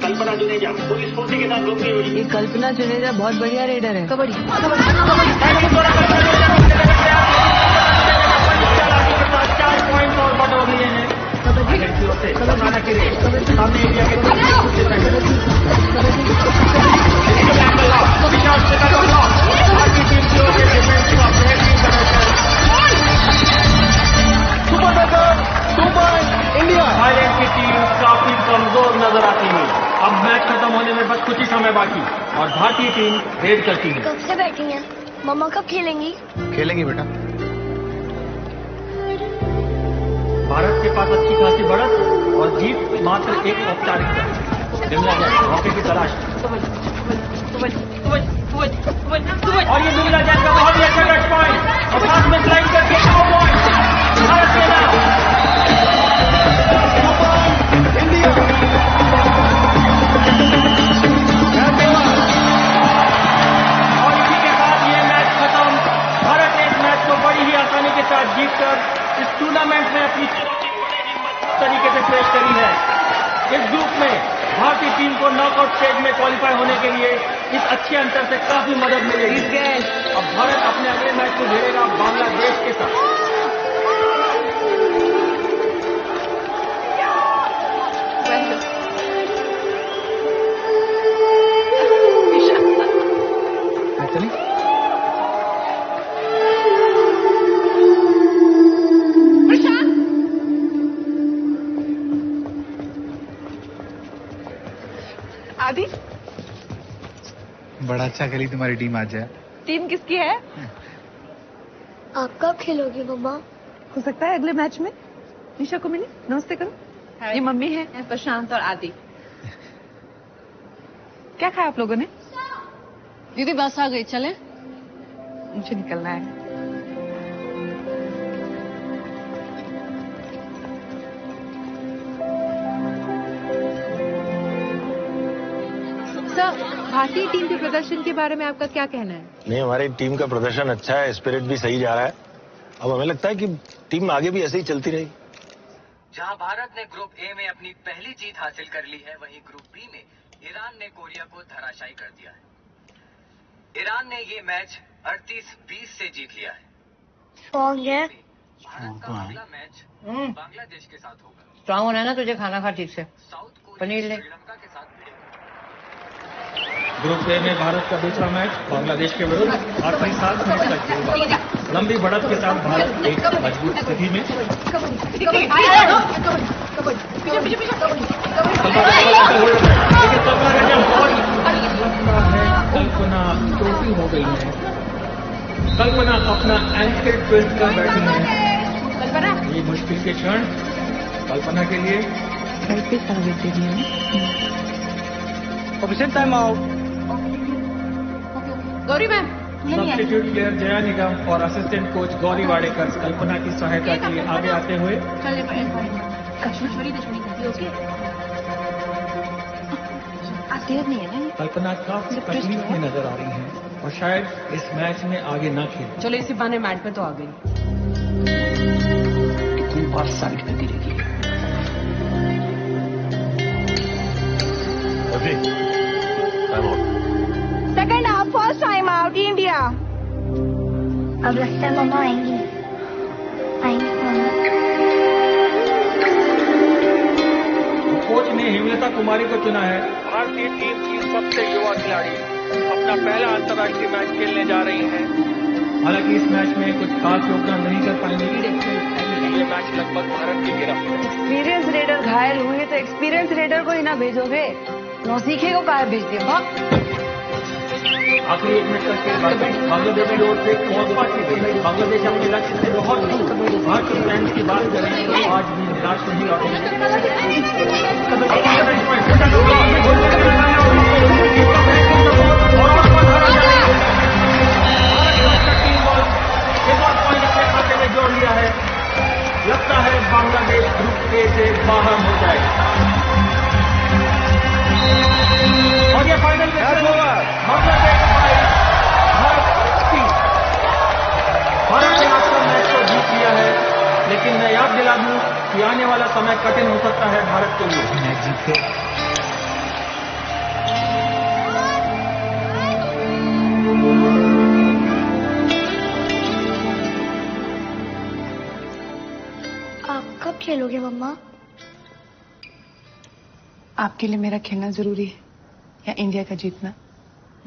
कल्पना जुनेजा पूरी स्फूर्ति के साथ रोकती हुई। ये कल्पना जुनेजा बहुत बढ़िया रेडर है। कबड्डी 4 पॉइंट और बढ़ लिए हैं। कल्पना की रेड सामने इंडिया के भारतीय टीम की ओर से डिफेंस का बेहतरीन प्रदर्शन। इंडिया थाईलैंड की टीम काफी कमजोर नजर आती है। अब मैच खत्म होने में बस कुछ ही समय बाकी और भारतीय टीम रेड करती है। कब से बैठी हैं? मम्मा कब खेलेंगी? खेलेंगी बेटा। भारत के पास अच्छी खासी बढ़त और जीत मात्र एक औपचारिकता। मौके की तलाश और ये दुनिया जैन का बहुत ही अच्छा टच पॉइंट और साथ में स्लाइड करके भारत के नाम और इसी के साथ ये मैच खत्म। भारत ने इस मैच को बड़ी ही आसानी के साथ जीतकर इस टूर्नामेंट में अपनी तरीके से पेश करी है। इस ग्रुप में भारतीय टीम को नॉकआउट स्टेज में क्वालिफाई होने के लिए इस अच्छे अंतर से काफी मदद मिलेगी। अब भारत अपने अगले मैच को भिड़ेगा बांग्लादेश के साथ। आदि बड़ा अच्छा खेली तुम्हारी टीम आज है। टीम किसकी है? आप कब खेलोगे मम्मा? हो सकता है अगले मैच में। निशा को मिली, नमस्ते करो। ये मम्मी है प्रशांत और आदि। क्या खाया आप लोगों ने? दीदी बस आ गई, चले? मुझे निकलना है। सर, भारतीय टीम के प्रदर्शन के बारे में आपका क्या कहना है? नहीं, हमारी टीम का प्रदर्शन अच्छा है, स्पिरिट भी सही जा रहा है। अब हमें लगता है कि टीम आगे भी ऐसे ही चलती रहेगी। जहां भारत ने ग्रुप ए में अपनी पहली जीत हासिल कर ली है, वहीं ग्रुप बी में ईरान ने कोरिया को धराशायी कर दिया है। ईरान ने ये मैच 38-20 से जीत लिया है। स्ट्रॉन्ग है। भारत का अगला मैच बांग्लादेश के साथ होगा। स्ट्रांग होना है ना तुझे, खाना खा ठीक से। पनीर ले। श्रीलंका के साथ ग्रुप ए में भारत का दूसरा मैच बांग्लादेश के विरुद्ध आखिरी 7 मिनट तक खेलेगा। लंबी बढ़त के साथ भारत एक मजबूत स्थिति में। कल्पना चोटी हो गई है। कल्पना अपना एंकल ट्विस्ट कर बैठी है। ये मुश्किल के क्षण कल्पना के लिए। Official time out. Gauri ma'am, substitute player Jaya Nigam और असिस्टेंट कोच गौरी वाडेकर कल्पना की सहायता के लिए आगे आते हुए। कल्पना काफी तकलीफ में नजर आ रही है और शायद इस मैच में आगे ना खेले। चलो इसी बहाने मैच पे तो आ गई। कितनी बार साइड पे गिरेगी। Second half first time out India. अब लगता है मम्मा आएंगी। कोच ने हेमलता कुमारी को चुना है। भारतीय टीम की सबसे युवा खिलाड़ी अपना पहला अंतर्राष्ट्रीय मैच खेलने जा रही हैं। हालांकि इस मैच में कुछ खास योगदान नहीं कर पाएंगे। ये मैच लगभग भारत की गिरफ्त है। एक्सपीरियंस रेडर घायल हुए तो एक्सपीरियंस रेडर को ही ना भेजोगे, नौसीखे को काहे भेज दिया? आखिरी 1 मिनट तक के बाद बांग्लादेश की ओर से बहुत बातचीत हुई। बांग्लादेश अपने लक्ष्य से बहुत दूर। भारतीय फैंस की बात करें तो आज भी निराश नहीं जोड़ लिया है। लगता है बांग्लादेश ग्रुप ए से बाहर कि आने वाला समय कठिन हो सकता है भारत के लिए। मैच जीत के आप कब खेलोगे मम्मा? आपके लिए मेरा खेलना जरूरी है या इंडिया का जीतना?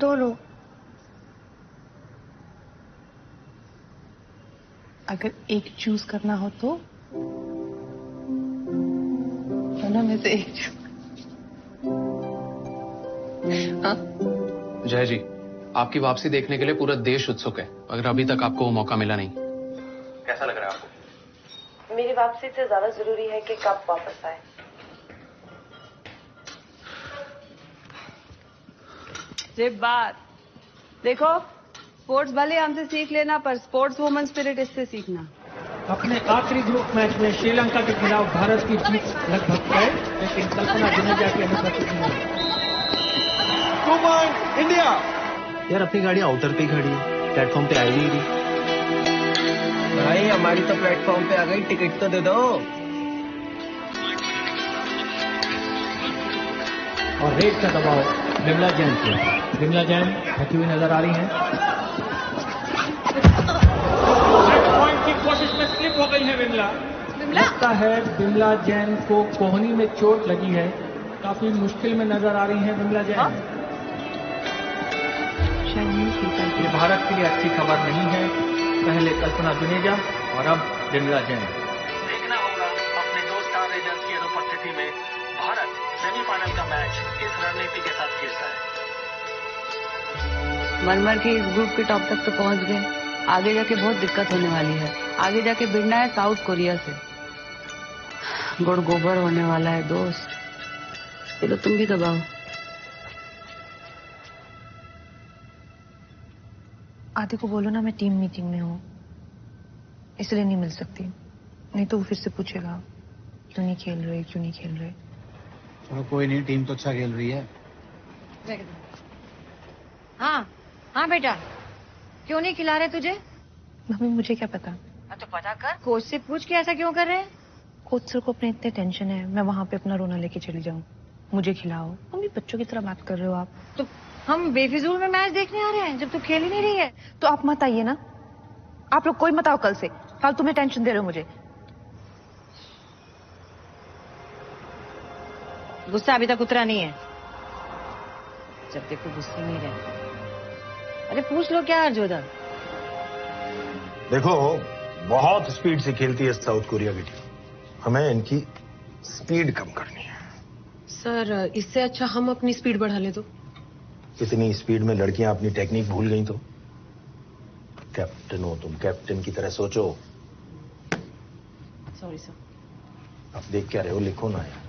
दोनों। अगर एक चूज करना हो तो दोनों में से एक चूज। जय जी, आपकी वापसी देखने के लिए पूरा देश उत्सुक है, मगर अभी तक आपको वो मौका मिला नहीं। कैसा लग रहा है आपको? मेरी वापसी से ज्यादा जरूरी है कि कब वापस आए। सिर्फ बात देखो, स्पोर्ट्स भले हमसे सीख लेना, पर स्पोर्ट्स वुमन स्पिरिट इससे सीखना। अपने आखिरी ग्रुप मैच में श्रीलंका के खिलाफ भारत की जीत लगभग तय, लेकिन कल्पना जडेजा की अनुपस्थिति में। 2 पॉइंट इंडिया। यार अपनी गाड़ी आउटर पे ही खड़ी है, प्लेटफॉर्म पे आई नहीं रही। भाई हमारी तो प्लेटफॉर्म पे आ गई, टिकट तो दे दो। और रेड का दबाव विमला जैन पे। विमला जैन थकी हुई नजर आ रही हैं। पॉइंट की कोशिश में स्लिप हो गई है विमला। लगता है विमला जैन को कोहनी में चोट लगी है, काफी मुश्किल में नजर आ रही है विमला जैन। ये भारत के लिए अच्छी खबर नहीं है। पहले कल्पना जुनेजा और अब विमला जैन। देखना होगा अपने 2 स्टार रेजर्स की अनुपस्थिति में भारत सेमीफाइनल का मैच किस रणनीति के साथ खेलता है। मर के इस ग्रुप के टॉप तक तो पहुंच गए, आगे जाके बहुत दिक्कत होने वाली है। आगे जाके भिड़ना है साउथ कोरिया से। गुड़ गोबर होने वाला है दोस्त। चलो तुम भी दबाओ। आदि को बोलो ना मैं टीम मीटिंग में हूँ, इसलिए नहीं मिल सकती, नहीं तो वो फिर से पूछेगा क्यों नहीं खेल रहे, क्यों नहीं खेल रहे। चलो कोई नहीं, टीम तो अच्छा खेल रही है। हाँ हाँ बेटा, क्यों नहीं खिला रहे तुझे? मम्मी मुझे क्या पता। तो पता कर, कोच से पूछ के ऐसा क्यों कर रहे हैं? कोच सर को अपने इतने टेंशन है, मैं वहां पे अपना रोना लेके चली जाऊं, मुझे खिलाओ। मम्मी बच्चों की तरह बात कर रहे हो आप। तो हम बेफिजूल में मैच देखने आ रहे हैं जब तू खेल ही नहीं रही है। तो आप मत आइए ना, आप लोग कोई मत आओ कल से, फालतू में टेंशन दे रहे हो मुझे। गुस्सा अभी तक उतरा नहीं है, जब देखो गुस्से नहीं रहे। अरे पूछ लो क्या हरजोदा। देखो बहुत स्पीड से खेलती है साउथ कोरिया की टीम, हमें इनकी स्पीड कम करनी है। सर इससे अच्छा हम अपनी स्पीड बढ़ा ले। तो इतनी स्पीड में लड़कियां अपनी टेक्निक भूल गई तो? कैप्टन हो तुम, कैप्टन की तरह सोचो। Sorry sir. अब देख क्या रहे हो, लिखो ना यार।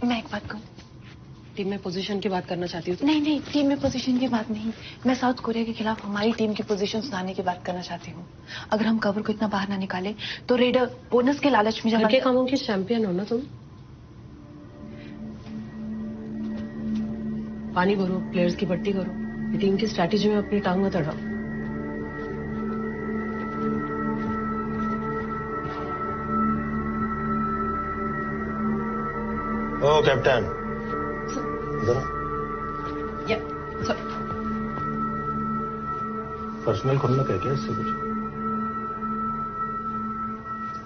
मैं एक बात कहूँ, टीम में पोजीशन की बात करना चाहती हूँ। नहीं नहीं, टीम में पोजीशन की बात नहीं, मैं साउथ कोरिया के खिलाफ हमारी टीम की पोजीशन सुधारने की बात करना चाहती हूँ। अगर हम कवर को इतना बाहर ना निकाले तो रेडर बोनस के लालच में घर के कामों की चैंपियन हो ना तुम। पानी भरो, प्लेयर्स की पट्टी करो, ये टीम की स्ट्रैटेजी में अपनी टांग मत अड़ाओ। ओ कैप्टन, पर्सनल खुलना कह क्या इससे कुछ?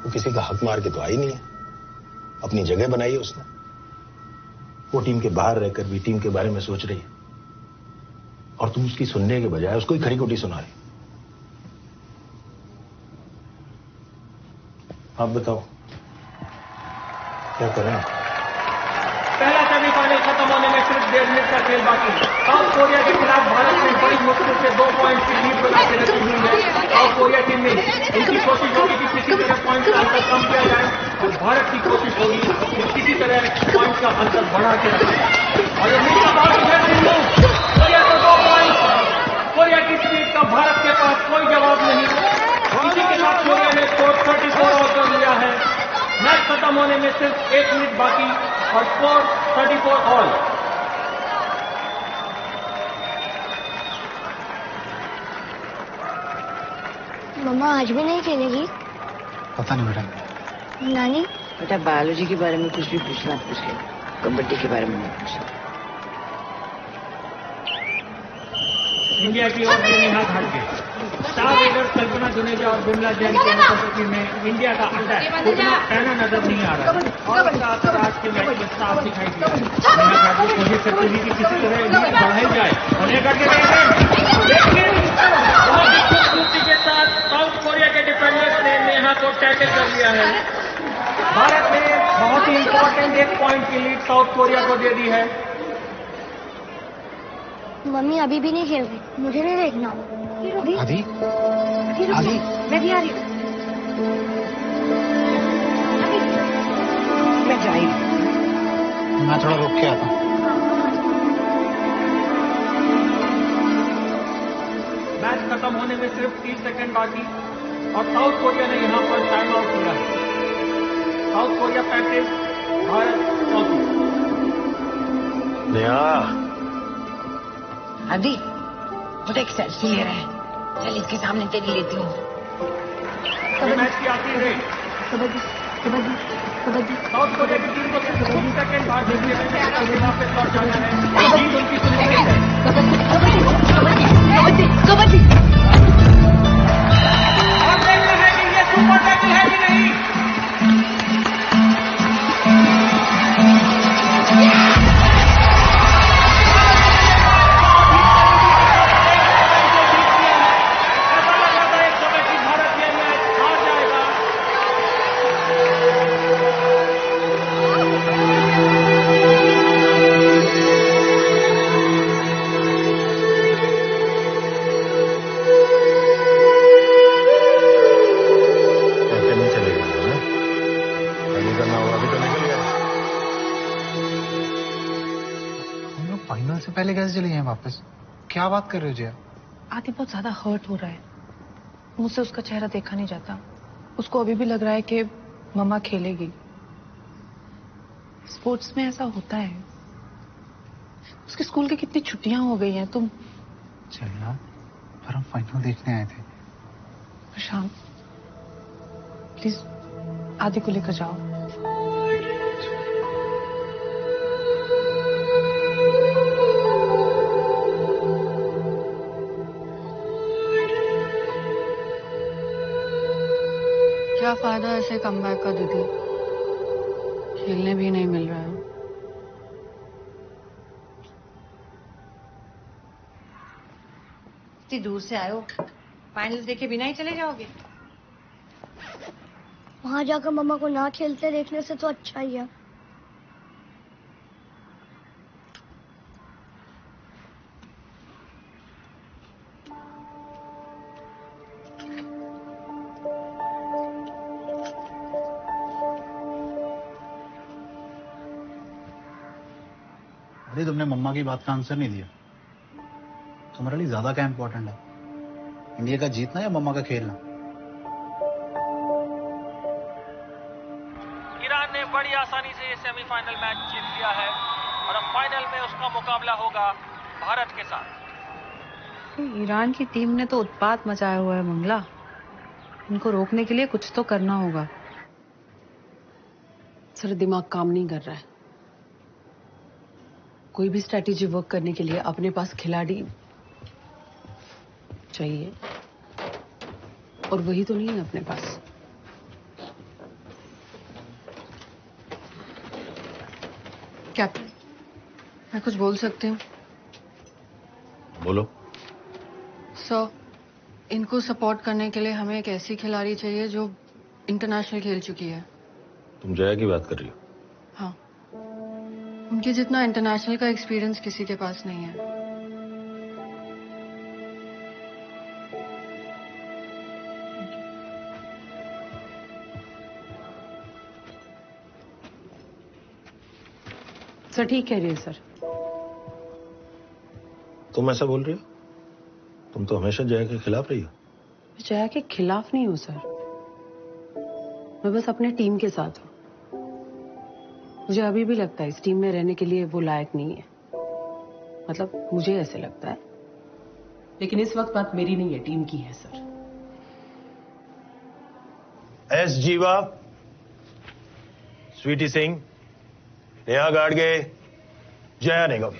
वो किसी का हक मार के तो आई नहीं है, अपनी जगह बनाई है उसने। वो टीम के बाहर रहकर भी टीम के बारे में सोच रही है, और तुम उसकी सुनने के बजाय उसको ही खरी खोटी सुना रही। आप बताओ क्या करें? पहला सेमीफाइनल खत्म होने में सिर्फ 1.5 मिनट का खेल बाकी। साउथ कोरिया के खिलाफ भारत ने बड़ी मुश्किल से 2 पॉइंट की लीड बना के रखी हुई है। साउथ कोरिया टीम में इनकी कोशिश होगी कि किसी तरह पॉइंट का अंतर कम किया जाए, और भारत की कोशिश होगी कि किसी तरह पॉइंट का अंतर बढ़ा के रखा जाए। और ये मीट का भारत है, कोरिया को 2 पॉइंट। कोरिया की स्पीड का भारत के पास कोई जवाब नहीं। इसी के साथ कोरिया ने स्कोर 34 आउट कर लिया है। मैच खत्म होने में सिर्फ 1 मिनट बाकी और स्कोर 34 ऑल। मम्मा आज भी नहीं खेलेगी? पता नहीं बेटा। नानी बेटा बायोलॉजी के बारे में कुछ भी पूछना पूछ ले, कबड्डी के बारे में मत पूछना। इंडिया की ओर से नेहा घाटगे, स्टार रेडर्स कल्पना जुनेजा और बिमला जैन की अनुपस्थिति में इंडिया का अटैक उतना पहना नजर नहीं आ रहा है और आज के मैच में साफ दिखाई दिया। नेहा घाटगे कोशिश करती थी कि किसी तरह लीड बढ़ाई जाए और नेहा घाटगे लेकिन खूबसूरती के साथ साउथ कोरिया के डिफेंडर्स ने नेहा को टैकल कर लिया है। भारत ने बहुत ही इंपॉर्टेंट 1 पॉइंट की लीड साउथ कोरिया को दे दी है। मम्मी अभी भी नहीं खेल रही, मुझे नहीं देखना। आदि आदि मैं भी आ रही हूँ। मैं जा रही हूँ। मैं थोड़ा रुक के आता हूँ। मैच खत्म होने में सिर्फ 30 सेकंड बाकी और साउथ कोरिया ने यहाँ पर टाइम आउट किया है। South Korea 35, Bharat 34। नेहा आदि वो तो एक सेल्फी ले रहा है, चल इसके सामने तेरी लेती हूँ। मैच की आखिरी red. Kabaddi kabaddi kabaddi. South Korea की टीम को सिर्फ 30 सेकंड बाद देखिए वापस लौट जाना है। जीत उनकी सुनिश्चित है। कबड्डी कबड्डी कबड्डी। और देखना है कि ये सुपर टैकल है कि नहीं। फाइनल से पहले कैसे चले जाएं वापस? क्या बात कर रहे हो जी आप? आदि बहुत ज्यादा हर्ट हो रहा है, मुझसे उसका चेहरा देखा नहीं जाता। उसको अभी भी लग रहा है कि मम्मा खेलेगी। स्पोर्ट्स में ऐसा होता है। उसके स्कूल की कितनी छुट्टियां हो गई हैं। तुम चलना, पर हम फाइनल देखने आए थे। प्रशांत प्लीज आदि को लेकर जाओ। क्या फायदा ऐसे कमबैक का दीदी, खेलने भी नहीं मिल रहा है। इतनी दूर से आए हो, फाइनल देखे बिना ही चले जाओगे? वहां जाकर मम्मा को ना खेलते देखने से तो अच्छा ही है। अरे तुमने मम्मा की बात का आंसर नहीं दिया। तुम्हारे लिए ज्यादा क्या इंपॉर्टेंट है, इंडिया का जीतना या मम्मा का खेलना? ईरान ने बड़ी आसानी से ये सेमीफाइनल मैच जीत लिया है और अब फाइनल में उसका मुकाबला होगा भारत के साथ। ईरान की टीम ने तो उत्पात मचाया हुआ है मंगला, इनको रोकने के लिए कुछ तो करना होगा। सर दिमाग काम नहीं कर रहा है। कोई भी स्ट्रैटेजी वर्क करने के लिए अपने पास खिलाड़ी चाहिए, और वही तो नहीं है अपने पास। कैप्टन, मैं कुछ बोल सकती हूँ? बोलो। सर, इनको सपोर्ट करने के लिए हमें एक ऐसी खिलाड़ी चाहिए जो इंटरनेशनल खेल चुकी है। तुम जया की बात कर रही हो? हाँ, उनके जितना इंटरनेशनल का एक्सपीरियंस किसी के पास नहीं है। सर ठीक कह रही है सर। तुम ऐसा बोल रही हो? तुम तो हमेशा जया के खिलाफ रही हो। जया के खिलाफ नहीं हूँ सर, मैं बस अपने टीम के साथ हूँ। मुझे अभी भी लगता है इस टीम में रहने के लिए वो लायक नहीं है, मतलब मुझे ऐसे लगता है। लेकिन इस वक्त बात मेरी नहीं है, टीम की है सर। एस जीवा, स्वीटी सिंह, नेहा गाडगे, जया निगम।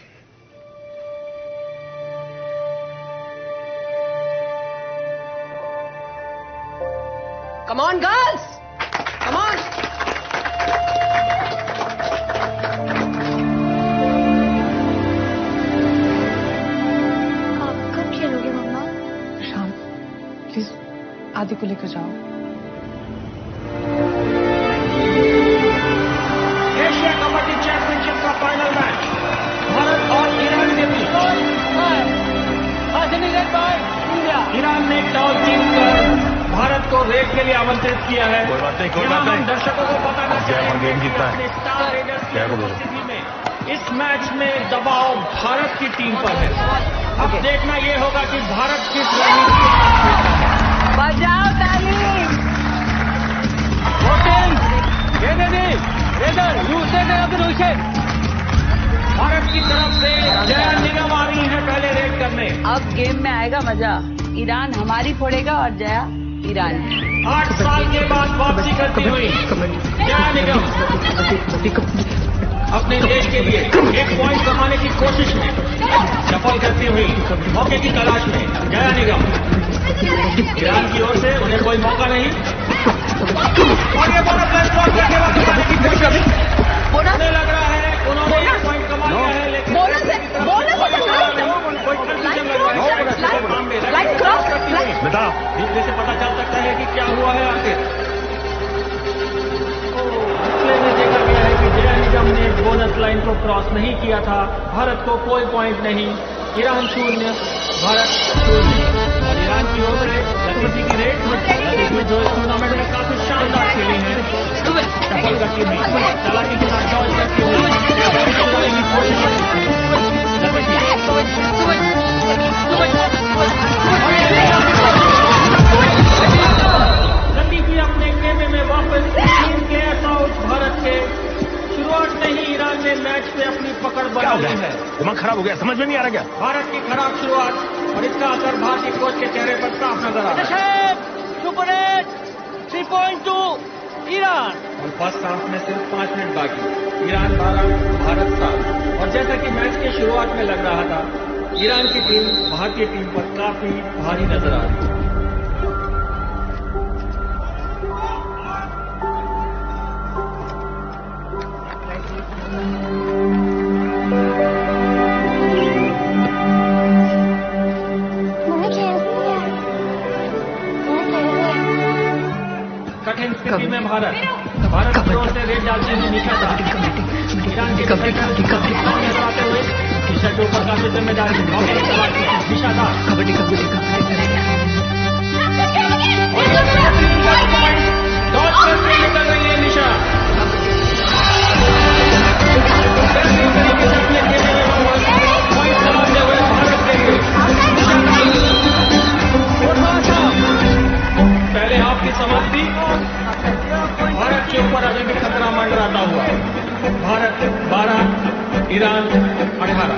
Come on, girls! Come on! आप कब खेलोगे मम्मा? शाम प्लीज आदि को लेकर जाओ। एशिया कबड्डी चैंपियनशिप का फाइनल मैच भारत और ईरान के बीच। ईरान ने टॉस जीतकर भारत को रेड के लिए आमंत्रित किया है। कोई बात नहीं, कोई बात नहीं। दर्शकों को बताना चाहेंगे गेम जीतना है। अपने स्टार रेडर्स की क्या बोलो? उपस्थिति में इस मैच में दबाव भारत की टीम पर है। अब देखना ये होगा कि भारत किस रणनीति बजाओ ताली। भारत की तरफ से जया निगम आ रही है पहले रेड करने। अब गेम में आएगा मजा। ईरान हमारी फोड़ेगा और जया ईरान। 8 साल के बाद वापसी करती हुई जया निगम अपने देश के लिए 1 पॉइंट कमाने की कोशिश में सफल करती हुई मौके की तलाश में जया निगम। ईरान की ओर से उन्हें कोई मौका नहीं और ये बोनस लाइन क्रॉस करके वापस आने की कोशिश। उन्हें लग रहा है उन्होंने 1 पॉइंट कमा लिया है, लेकिन कोई कंफ्यूजन लग रहा है। बेटा डिस्प्ले से पता चल सकता है कि क्या हुआ है आखिर। डिस्प्ले में देखा गया है कि जया निगम ने बोनस लाइन को क्रॉस नहीं किया था। भारत को कोई पॉइंट नहीं, ईरान 0, भारत 0। और ईरान की ओर से लतीफी की रेड जो इस टूर्नामेंट में काफी शानदार खेली है, सफल करती हुई चालाकी के साथ डॉज करती हुई लतीफी अपने खेमे में वापस टीम के आउट। भारत के शुरुआत में ही ईरान ने मैच पे अपनी पकड़ बना ली है। दिमाग खराब हो गया, समझ में नहीं आ रहा क्या? भारत की खराब शुरुआत और इसका असर भारतीय कोच के चेहरे पर साफ नजर आ रहा है। Super 8 3.2 Iran. और फर्स्ट हाफ में सिर्फ 5 मिनट बाकी। ईरान 12, भारत 7। और जैसा कि मैच की शुरुआत में लग रहा था, ईरान की टीम भारतीय टीम पर काफी भारी नजर आ रही है। कठिन स्थिति में भारत की ओर से रेड डालती हुई निशा दास। ईरान के नजर आते हुए निशा के ऊपर काफी जिम्मेदारी निशा दास। डॉट करके निकल रही है निशा। पॉइंट चलाते हुए भारत के लिए पहले हाफ की समाप्ति। भारत के ऊपर अभी भी खतरा मंडराता हुआ। भारत 12, ईरान 18।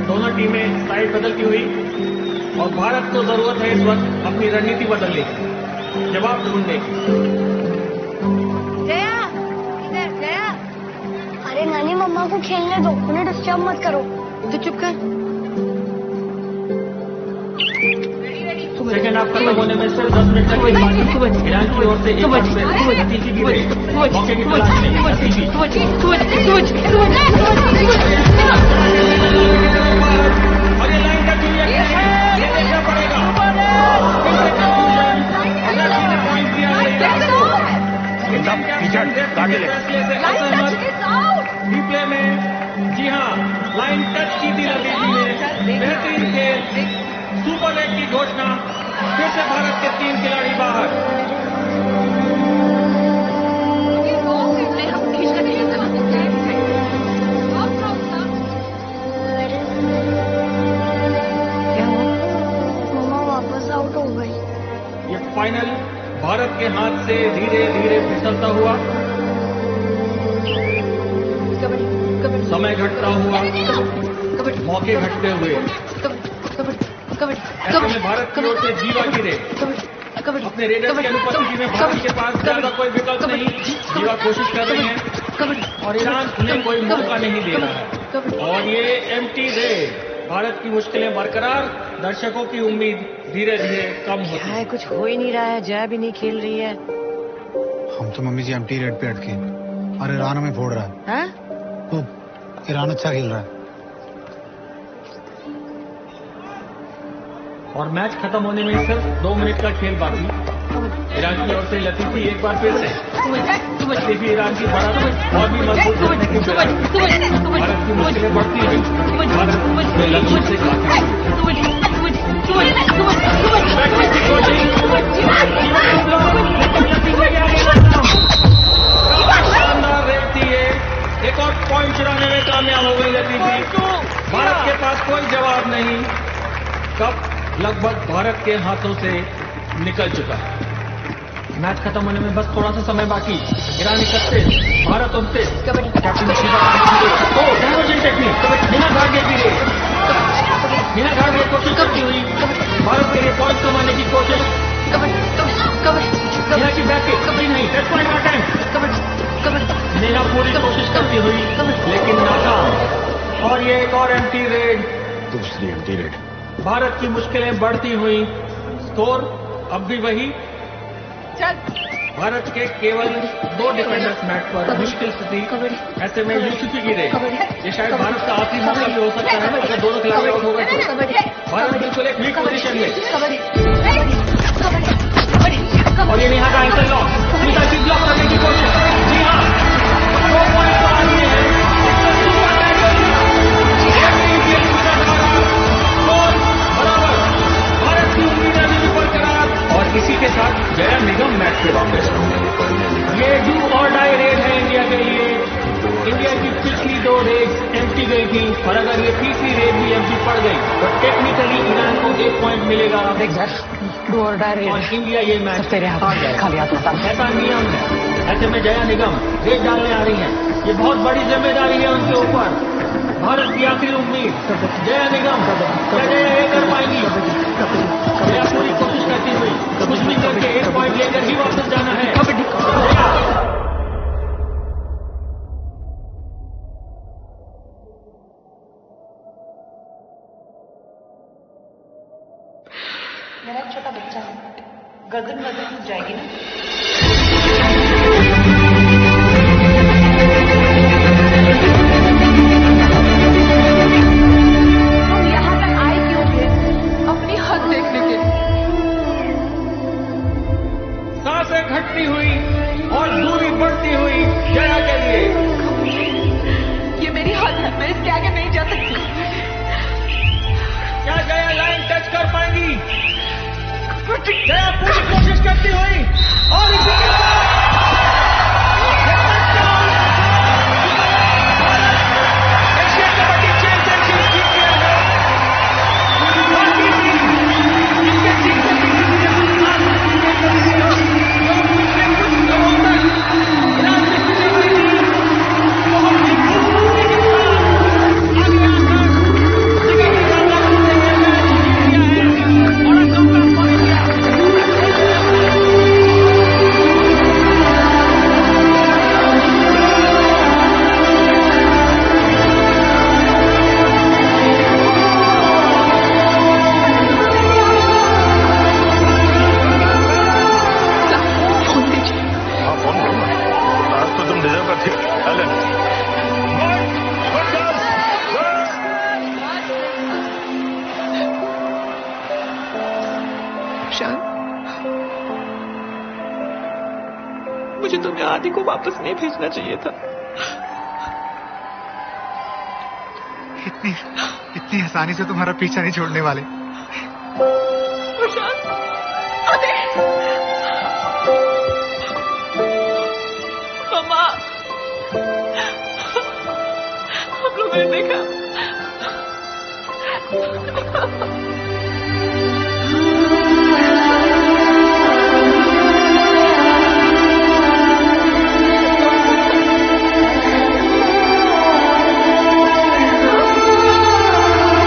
दोनों टीमें साइड बदलती हुई और भारत को जरूरत है इस वक्त अपनी रणनीति बदलने की, जवाब ढूंढने की। जया, इधर जया। अरे नानी मम्मा को खेलने दो, उन्हें डिस्टर्ब मत करो। तो चुप कर। सेकेंड हाफ खत्म होने में सिर्फ 10 मिनट तक ईरान की ओर से एक लतीफी की रेड, मौके की तलाश में लतीफी। और ये लाइन का क्लियर ये देखना पड़ेगा। पॉइंट दिया रिप्ले में। जी हाँ, लाइन टच की थी लतीफी ने। बेहतरीन खेल, सुपर 8 की घोषणा। फिर से भारत के 3 खिलाड़ी बाहर। मम्मा वापस आउट हो गई। ये फाइनल भारत के हाथ से धीरे धीरे फिसलता हुआ, समय घटता हुआ, मौके घटते हुए। ऐसे में भारत की ओर से जीवा की रेड। अपने रेडर्स की अनुपस्थिति में भारत के पास ज्यादा कोई विकल्प नहीं। जीवा कोशिश कर रही है और ईरान उन्हें कोई मौका नहीं दे रहा है। और ये एम्प्टी रेड, भारत की मुश्किलें बरकरार, दर्शकों की उम्मीद धीरे धीरे कम होती है। कुछ हो ही नहीं रहा है, जया भी नहीं खेल रही है। हम तो मम्मी जी एम्प्टी रेड पे अटके और ईरान हमें फोड़ रहा है। हाँ? तो ईरान अच्छा खेल रहा है। और मैच खत्म होने में सिर्फ 2 मिनट का खेल बाकी। ईरान की ओर से लतीफी एक बार फिर से लतीफी ईरान की बढ़त और भी मजबूत करने की भारत की मुश्किलें बढ़ती हुई भारत में लक्ष्य से शानदार रेड थी ये। एक और पॉइंट चुराने में कामयाब हो गई लतीफी। भारत के पास कोई जवाब नहीं। कप लगभग भारत के हाथों से निकल चुका है। मैच खत्म होने में बस थोड़ा सा समय बाकी। Iran 31, Bharat 29। Captain Shiva diversion technique, बिना भाग्य की रेस, बिना भाग्य कोशिश करती हुई भारत के लिए पॉइंट कमाने की कोशिश। नेहा की बैटिंग कभी नहीं, दैट्स पॉइंट का टाइम। नेहा पूरी कोशिश करती हुई लेकिन नाकाम। और ये एक और एम्प्टी रेड, दूसरी एम्प्टी रेड। भारत की मुश्किलें बढ़ती हुई। स्कोर अब भी वही। भारत के केवल 2 डिफेंडर्स मैच पर, मुश्किल स्थिति। ऐसे में यूसुफी की रेड, ये शायद भारत का आखिरी मौका भी हो सकता है अगर दोनों खिलाड़ी आउट हो गए तो। भारत बिल्कुल एक वीक पोजीशन में। और ये नेहा का एंकर लॉक, स्मिता की ब्लॉक करने की कोशिश। जी हाँ, 2 पॉइंट तो आदमी है। भारत की उम्मीद अभी भी बरकरार। और इसी के साथ जया निगम मैच से वापस। ये डू और डाई रेड है इंडिया के लिए। इंडिया की पिछली 2 रेड एम्प्टी गई थी और अगर ये तीसरी रेड भी एम्प्टी पड़ गई तो टेक्निकली ईरान को 1 पॉइंट मिलेगा। डू और डाई रेड और इंडिया ये मैच तेरे हाथ में खाली हाथ होता है। ऐसा नियम है। ऐसे में जया निगम रेड डालने आ रही है। ये बहुत बड़ी जिम्मेदारी है उनके ऊपर। भारत की आखिरी उम्मीद जया निगम, क्या जया ये कर पाएंगी? जया पूरी कोशिश करती हुई कुछ भी करके 1 पॉइंट लेकर ही वापस जाना है। मेरा छोटा बच्चा है, गर्दन वर्दन जाएगी ना। सांसें घटती हुई और दूरी बढ़ती हुई जया के लिए। ये मेरी हद है, मैं इसके आगे नहीं जा सकती। क्या जया लाइन टच कर पाएंगी? जया पूरी कोशिश करती हुई और इसी के एशिया कबड्डी चैंपियनशिप जीत गया है। मुझे तुम्हें आदि को वापस नहीं भेजना चाहिए था। इतनी आसानी से तुम्हारा पीछा नहीं छोड़ने वाले। मम्मा, हम लोगों ने देखा